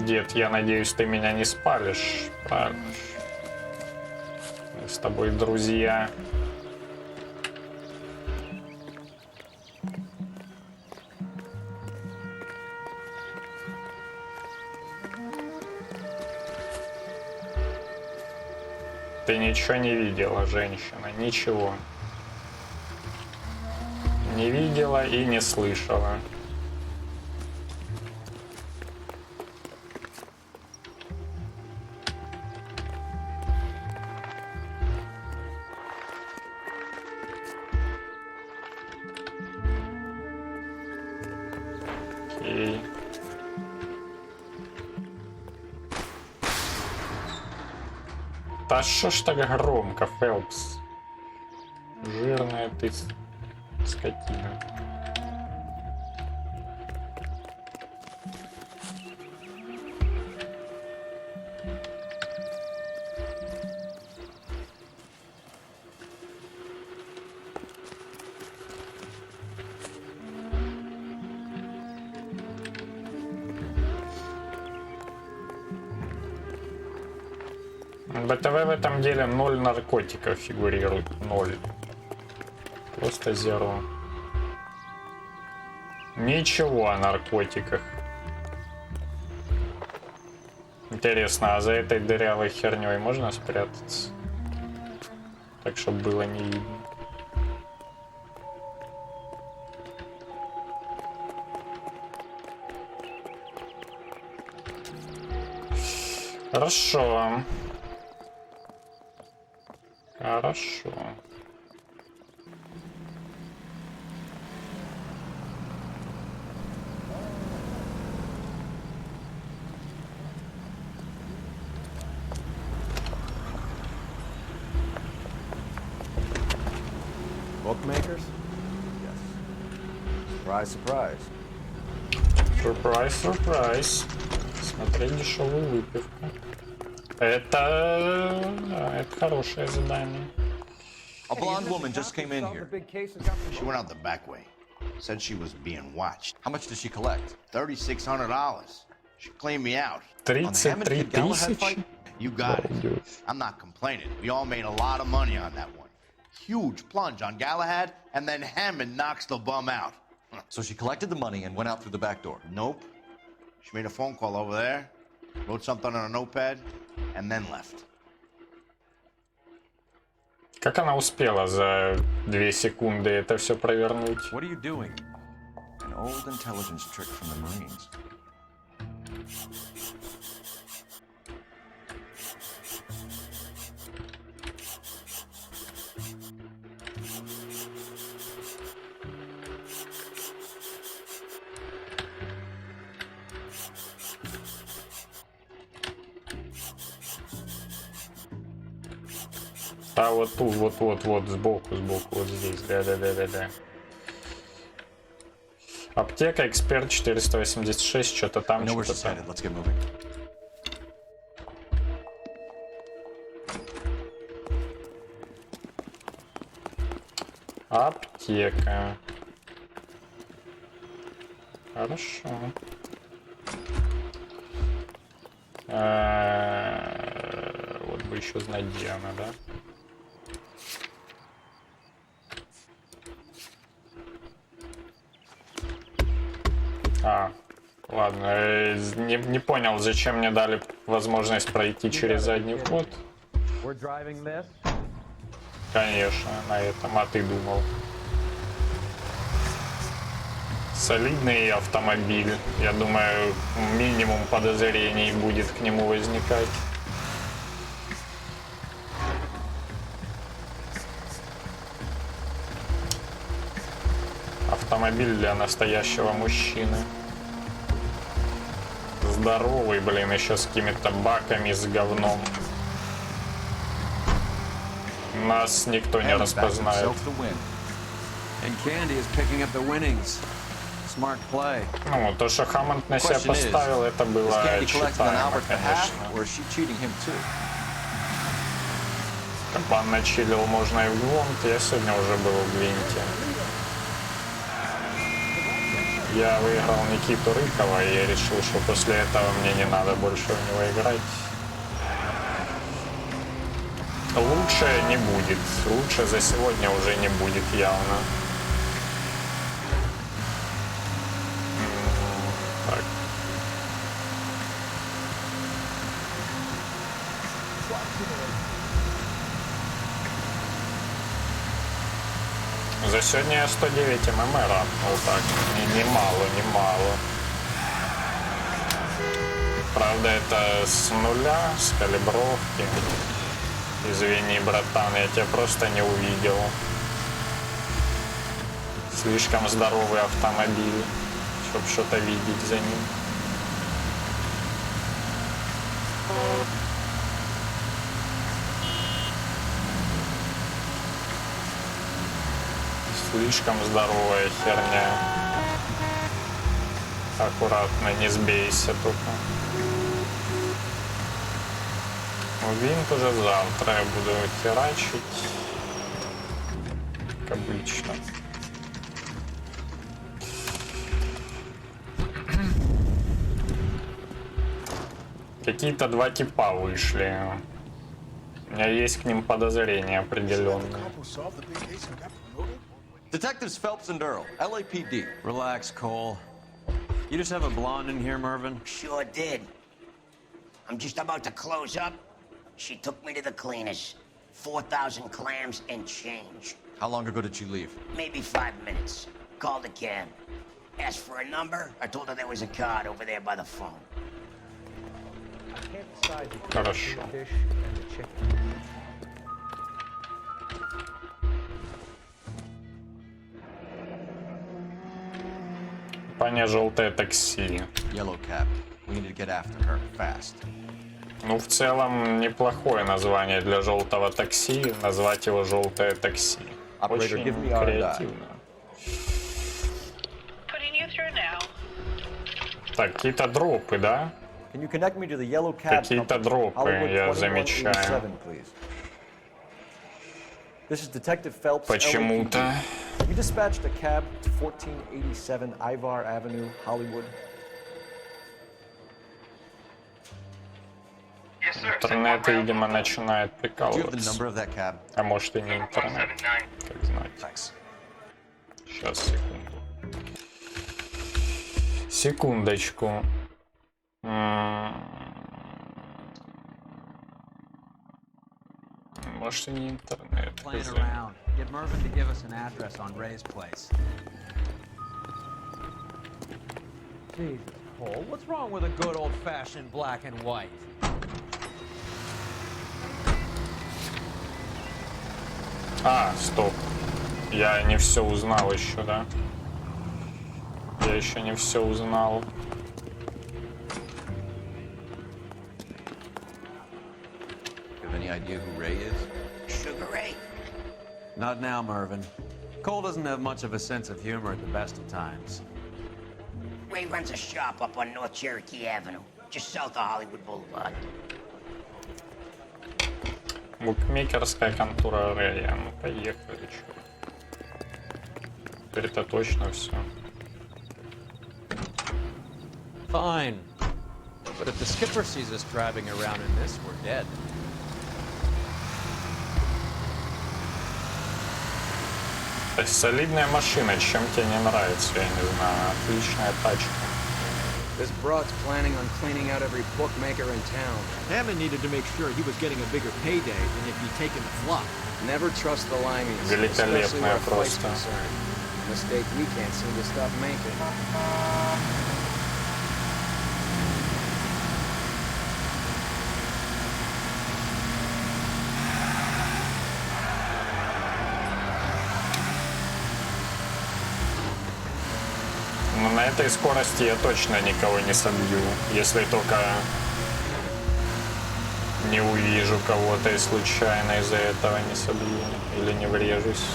Speaker 1: Дед, я надеюсь, ты меня не спалишь, правильно? Мы с тобой друзья. Ты ничего не видела, женщина, ничего. Не видела и не слышала. Окей. Да шо ж так громко, Фелпс? Жирная ты скотина. БТВ в этом деле 0 наркотиков фигурирует. 0. Просто zero. Ничего о наркотиках. Интересно, а за этой дырявой херней можно спрятаться? Так, чтобы было не видно. Хорошо. Хорошо.
Speaker 3: Bookmakers? Yes. Surprise, surprise.
Speaker 1: Surprise, surprise. Смотреть дешевую выпивку. Это хорошее задание.
Speaker 21: A blonde woman just came in here.
Speaker 9: She went out the back way. Said she was being watched.
Speaker 21: How much did she collect?
Speaker 9: $3,600. She cleaned me out.
Speaker 1: 33 тысячи?
Speaker 9: You got it. I'm not complaining. We all made a lot of money on that one. Huge plunge on Galahad, and then Hammond knocks the bum out.
Speaker 21: So she collected the money and went out through the back door?
Speaker 9: Nope. She made a phone call over there, wrote something on a notepad, and then left.
Speaker 1: Как она успела за 2 секунды это все провернуть?
Speaker 21: What are you doing? An old intelligence trick from the Marines.
Speaker 1: А вот тут, вот, сбоку, вот здесь, да. Аптека, эксперт 486, что-то там, что-то там. Аптека. Хорошо. Вот бы еще знать, где она, да? Ладно, не понял, зачем мне дали возможность пройти через задний вход. Конечно, на этом, а ты думал. Солидный автомобиль. Я думаю, минимум подозрений будет к нему возникать. Автомобиль для настоящего мужчины. Здоровый, блин, еще с какими-то баками с говном. Нас никто не распознает. Ну, то, что Хаммонд на себя поставил, это было читаемо, конечно. Кабан начилил, можно и в Гвинт. Я сегодня уже был в Гвинте. Я выиграл Никиту Рыкова, и я решил, что после этого мне не надо больше в него играть. Лучше не будет. Лучше за сегодня уже не будет явно. Так. За сегодня я 109 ММР апнул, так, немало. Правда, это с нуля, с калибровки. Извини, братан, я тебя просто не увидел. Слишком здоровый автомобиль, чтобы что-то видеть за ним. Слишком здоровая херня. Аккуратно, не сбейся только. Винт уже завтра я буду херачить. Как обычно. Какие-то два типа вышли. У меня есть к ним подозрения определенные.
Speaker 21: Detectives Phelps and Earl, LAPD.
Speaker 3: Relax, Cole. You just have a blonde in here, Mervyn?
Speaker 11: Sure did. I'm just about to close up. She took me to the cleaners. 4,000 clams and change.
Speaker 21: How long ago did she leave?
Speaker 11: Maybe 5 minutes. Called a cab. Asked for a number. I told her there was a card over there by the phone.
Speaker 1: Хорошо. Компания «Желтое такси».
Speaker 21: Yellow cab. We need to get after her fast.
Speaker 1: Ну, в целом, неплохое название для «Желтого такси». Назвать его «Желтое такси». Очень креативно. Так, какие-то дропы, да?
Speaker 3: Can you connect me to the yellow cab
Speaker 1: Какие-то
Speaker 3: company?
Speaker 1: дропы
Speaker 3: Hollywood
Speaker 1: я
Speaker 3: 2187,
Speaker 1: замечаю.
Speaker 3: please. This is Detective Phelps.
Speaker 1: Почему-то.
Speaker 3: LAPD. You dispatched a cab to 1487 Ivar Avenue, Hollywood.
Speaker 1: Интернет, видимо, начинает
Speaker 21: Do you have the
Speaker 1: прикалываться.
Speaker 21: number of that cab?
Speaker 1: А может и не интернет, как знать. Сейчас, секунду. Секундочку. Может и не интернет.
Speaker 3: Playing
Speaker 1: хз.
Speaker 3: around. Get Mervyn to give us an address on Ray's place. Jesus, Cole, what's wrong with a good old-fashioned black and white?
Speaker 1: А, стоп. Я не все узнал еще, да? Я еще не все узнал.
Speaker 21: You have any idea who Ray is?
Speaker 11: Sugar Ray?
Speaker 3: Not now, Mervyn. Cole doesn't have much of a sense of humor at the best of times.
Speaker 11: Ray runs a shop up on North Cherokee Avenue, just south of Hollywood Boulevard.
Speaker 1: Букмекерская контора Рэя. Ну, поехали, чё. Теперь это точно все.
Speaker 3: Fine. But if the skipper sees us driving around in this, we're dead.
Speaker 1: То есть солидная машина, чем тебе не нравится, я не знаю. Отличная тачка.
Speaker 3: This broad's planning on cleaning out every bookmaker in town.
Speaker 12: Hammond needed to make sure he was getting a bigger payday than if he'd taken the flop.
Speaker 3: Never trust the limeys, especially
Speaker 1: Великолепная
Speaker 3: where a fight's
Speaker 1: просто.
Speaker 3: concerned. A mistake we can't seem to stop making.
Speaker 1: Но на этой скорости я точно никого не собью, если только не увижу кого-то и случайно из-за этого не собью или не врежусь.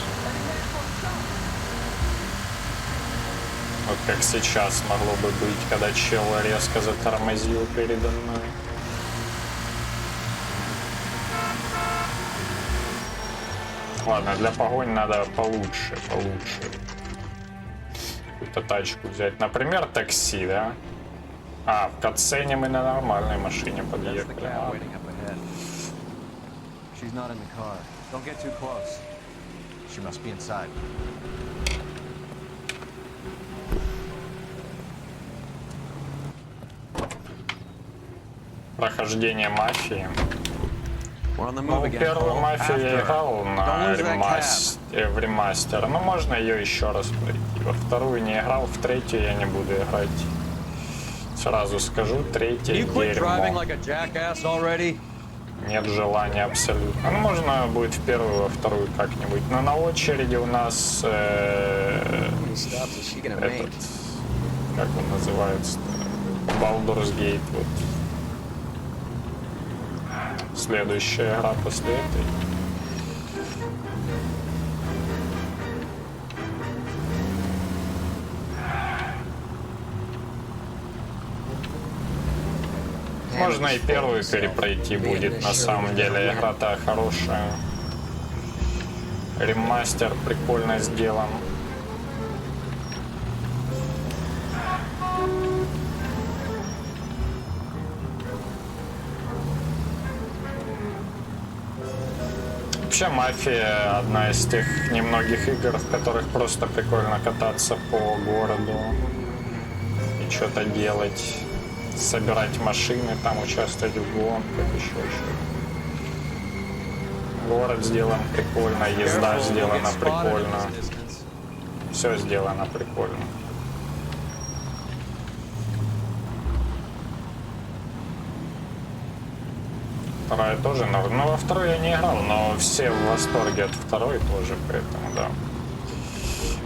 Speaker 1: Вот как сейчас могло бы быть, когда чел резко затормозил передо мной. Ладно, для погонь надо получше. Какую-то тачку взять. Например, такси, да? А, в катсцене мы на нормальной машине подъехали.
Speaker 3: She's not in the car. Don't get too close.
Speaker 21: She must be inside.
Speaker 1: Прохождение мафии. Ну,
Speaker 3: again,
Speaker 1: первую
Speaker 3: Cole.
Speaker 1: мафию я
Speaker 3: After.
Speaker 1: играл на
Speaker 3: Don't lose that
Speaker 1: в ремастер. Ну, можно ее еще раз пройти. Во вторую не играл, в третью я не буду играть. Сразу скажу, третья
Speaker 3: You quit driving
Speaker 1: дерьмо.
Speaker 3: like a jackass already?
Speaker 1: Нет желания абсолютно. Ну, можно будет в первую, во вторую как-нибудь. Но на очереди у нас этот, как он называется, Baldur's Gate. Вот. Следующая игра после этой. Можно и первую перепройти будет, на самом деле. Игра-то хорошая. Ремастер прикольно сделан. Вообще, Мафия — одна из тех немногих игр, в которых просто прикольно кататься по городу и что-то делать, собирать машины, там участвовать в гонках, еще что-то. Город сделан прикольно, езда сделана прикольно. Все сделано прикольно. Вторая тоже, ну во второй я не играл, но все в восторге от второй тоже, поэтому да.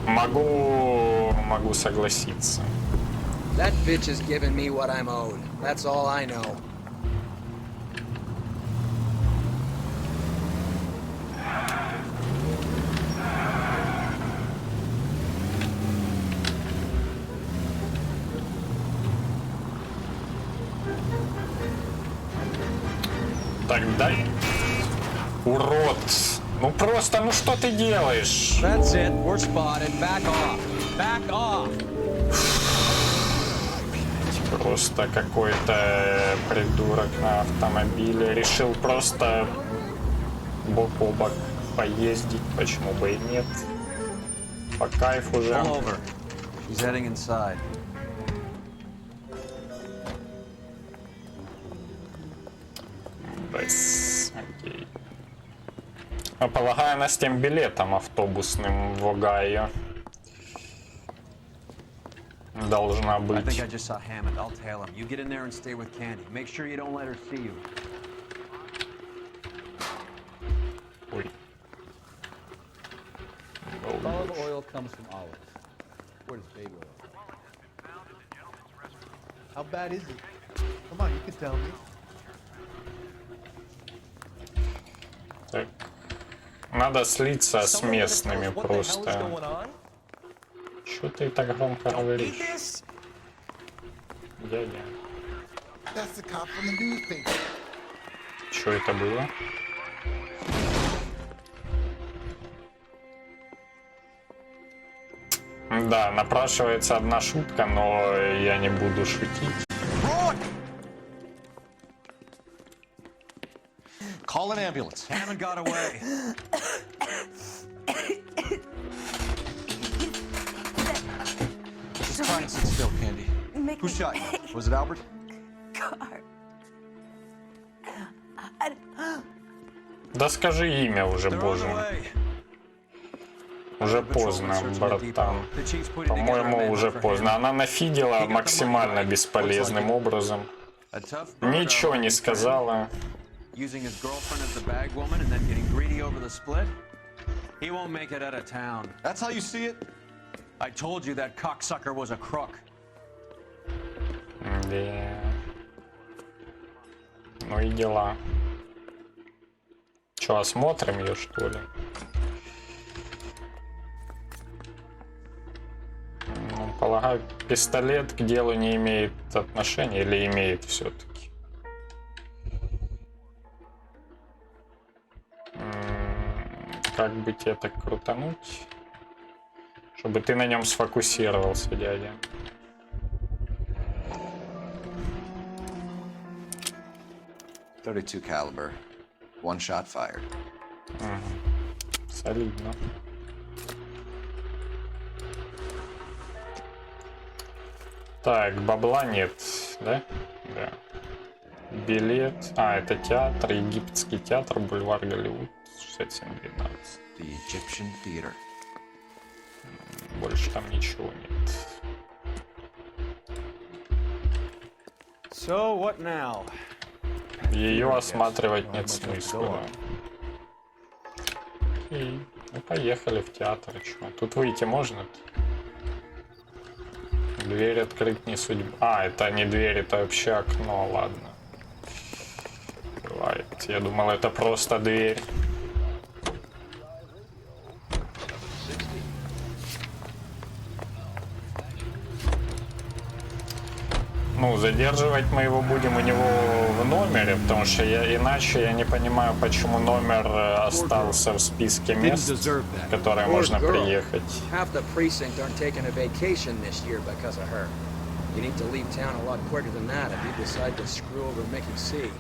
Speaker 1: Могу согласиться.
Speaker 3: That bitch is giving me what I'm owed. That's all I know.
Speaker 1: Так, дай. Урод. Ну просто, ну что ты делаешь?
Speaker 3: That's it. We're spotted. Back off. Back off.
Speaker 1: Просто какой-то придурок на автомобиле решил просто бок о бок поездить, почему бы и нет. По кайфу уже.
Speaker 3: Pull over. She's heading inside.
Speaker 1: Окей. А полагаю, она с тем билетом автобусным в Огайо должна
Speaker 3: I
Speaker 1: быть.
Speaker 3: think I just saw Hammond. I'll tail him. You get in there and stay with Candy. Make sure you don't let her see you.
Speaker 1: Ой.
Speaker 13: Olive oil comes from olives. Where does baby oil come?
Speaker 6: How bad is it? Come on, you can tell me.
Speaker 1: Так. Надо слиться с местными просто. Чё ты так громко говоришь? Дядя.
Speaker 6: That's the cop from the newspaper.
Speaker 1: Чё это было? Да, напрашивается одна шутка, но я не буду шутить.
Speaker 21: Call an ambulance.
Speaker 3: Hammond got away.
Speaker 21: Just try and sit still, Candy. Who shot you? Was it Albert?
Speaker 1: Да скажи имя уже, боже. Уже поздно, братан. По-моему, уже поздно. Она нафидела максимально бесполезным образом. Ничего не сказала.
Speaker 3: Using his girlfriend as the bag woman and then getting greedy over the split? He won't make it out of town.
Speaker 21: That's how you see it?
Speaker 3: I told you that cocksucker was a crook.
Speaker 1: Да. Ну и дела. Че, осмотрим ее, что ли? Ну, полагаю, пистолет к делу не имеет отношения или имеет все-таки? Как бы тебе так крутануть, чтобы ты на нем сфокусировался, дядя?
Speaker 21: .32 caliber. One shot fired.
Speaker 1: Солидно. Так, бабла нет, да? Да. Билет. А, это театр, египетский театр, бульвар Голливуд, 6712.
Speaker 21: The Egyptian Theater.
Speaker 1: Больше там ничего нет.
Speaker 3: So what now?
Speaker 1: Ее осматривать нет смысла. И ну, поехали в театр. Чё? Тут выйти можно? Дверь открыть не судьба. А, это не дверь, это вообще окно, ладно. Бывает. Я думал, это просто дверь. Ну, задерживать мы его будем у него в номере, потому что иначе я не понимаю, почему номер остался в списке мест, в которые можно приехать.
Speaker 14: Half the precinct aren't taking a vacation this year because of her. You need to leave town a lot quicker than that if you decide to screw over Mickey C.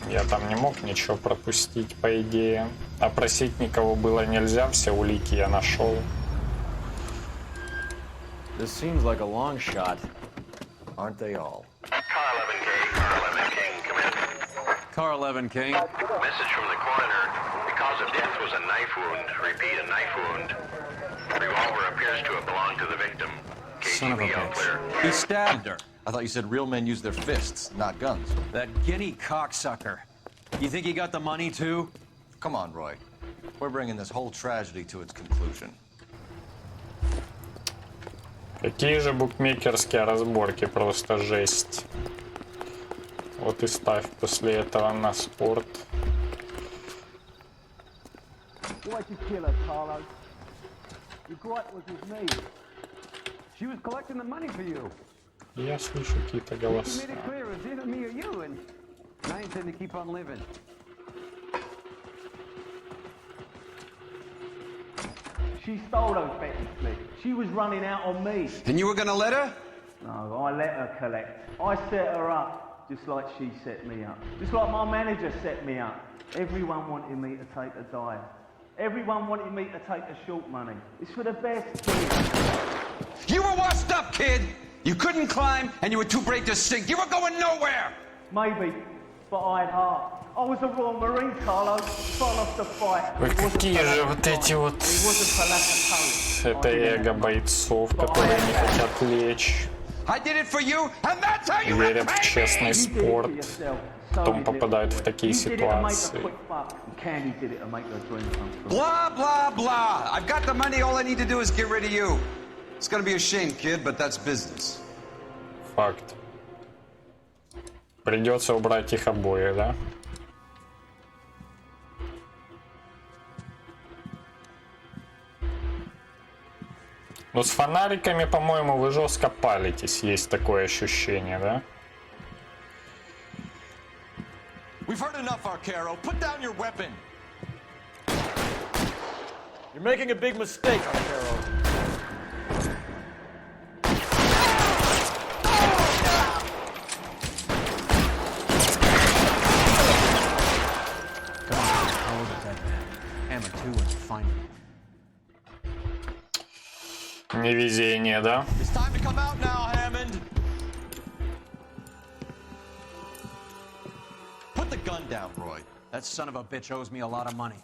Speaker 1: Я там не мог ничего пропустить, по идее. Опросить никого было нельзя, все улики я нашел.
Speaker 3: This seems like a long shot. Aren't they all? Car 11 King.
Speaker 23: Message from the coroner. The cause of death was a knife wound. Repeat, a knife wound. Revolver appears to have belonged to the victim.
Speaker 3: Son of a bitch. He stabbed her.
Speaker 21: I thought you said real men use their fists, not guns.
Speaker 3: That guinea cocksucker. You think he got the money too?
Speaker 21: Come on, Roy. We're bringing this whole tragedy to its conclusion.
Speaker 1: Какие же букмекерские разборки, просто жесть. Вот и ставь после этого на спорт.
Speaker 24: Why'd you kill her, Carlo? Your gripe was with me. She was collecting the money for you.
Speaker 1: Я слышу какие-то голоса.
Speaker 24: She stole those betting slips. She was running out on me.
Speaker 3: And you were gonna let her?
Speaker 24: No, I let her collect. I set her up just like she set me up. Just like my manager set me up. Everyone wanted me to take a dive. Everyone wanted me to take the short money. It's for the best, kid.
Speaker 3: You were washed up, kid! You couldn't climb, and you were too brave to sink. You were going nowhere!
Speaker 24: Maybe, but I had heart. I was a Royal Marine, Carlos. If I lost the fight,
Speaker 1: Ой, какие же вот эти вот... Это эго бойцов, которые не хотят лечь. Верят в честный спорт. Потом попадают в такие ситуации.
Speaker 3: Blah, blah, blah. I've got the money. All I need to do is get rid of you. It's gonna be a shame, kid, but that's business.
Speaker 1: Факт. Придется убрать их обоих, да? Ну, с фонариками, по-моему, вы жестко палитесь. Есть такое ощущение, да?
Speaker 21: We've heard enough, Arcaro. Put down your weapon.
Speaker 14: You're making a big mistake, Arcaro.
Speaker 1: Невезение, да?
Speaker 21: It's time to come out now, Hammond. Put the gun down, Roy.
Speaker 3: That son of a bitch owes me a lot of money.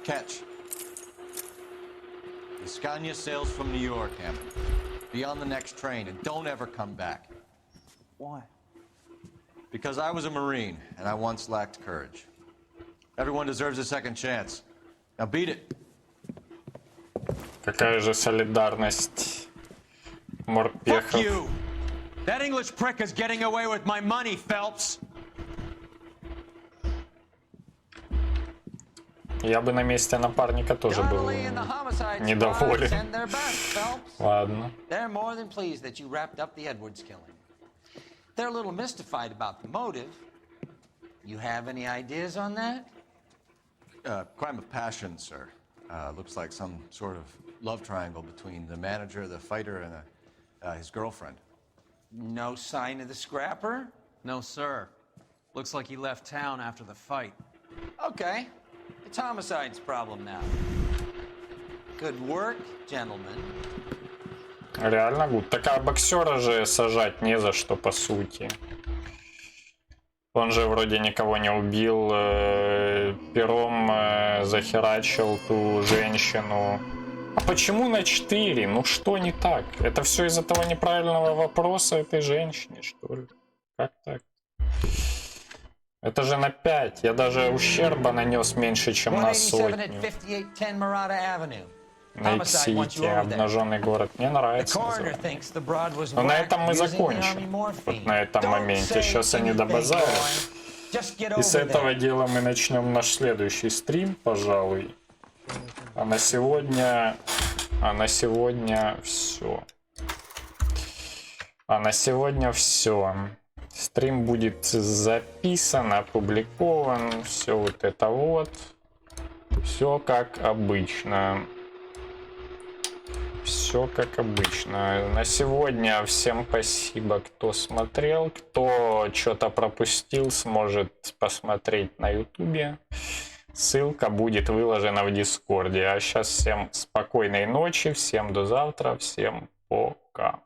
Speaker 21: Catch. Escania sails from New York, Hammond. Be on the next train and don't ever come back.
Speaker 24: Why?
Speaker 21: Because I was a Marine and I once lacked courage. Everyone deserves a second chance. Now beat it.
Speaker 1: Какая же солидарность морпехов.
Speaker 3: Fuck you! That English prick is getting away with my money, Phelps!
Speaker 1: Я бы на месте напарника тоже был недоволен. Ладно.
Speaker 5: They're more than pleased that you wrapped up the Edwards killing. They're a little mystified about the motive. You have any ideas on that?
Speaker 21: Crime of passion, sir. Looks like some sort of love triangle between the manager, the fighter, and his girlfriend.
Speaker 5: No sign of the scrapper?
Speaker 3: No, sir. Looks like he left town after the fight.
Speaker 5: Okay. It's homicide's problem now. Good work, gentlemen.
Speaker 1: Реально гуд. Такая боксера же сажать не за что, по сути. Он же вроде никого не убил, пером захерачил ту женщину. А почему на 4? Ну что не так? Это все из-за того неправильного вопроса этой женщине, что ли? Как так? Это же на 5. Я даже ущерба нанес меньше, чем на сотню. Найти обнаженный город. Мне нравится название. Но на этом мы закончим. Вот на этом моменте. Сейчас они добазарят. И с этого дела мы начнем наш следующий стрим, пожалуй. А на сегодня все. А на сегодня все. Стрим будет записан, опубликован. Все вот это вот. Все как обычно. Все как обычно. На сегодня всем спасибо, кто смотрел. Кто что-то пропустил, сможет посмотреть на ютубе. Ссылка будет выложена в Дискорде. А сейчас всем спокойной ночи, всем до завтра, всем пока.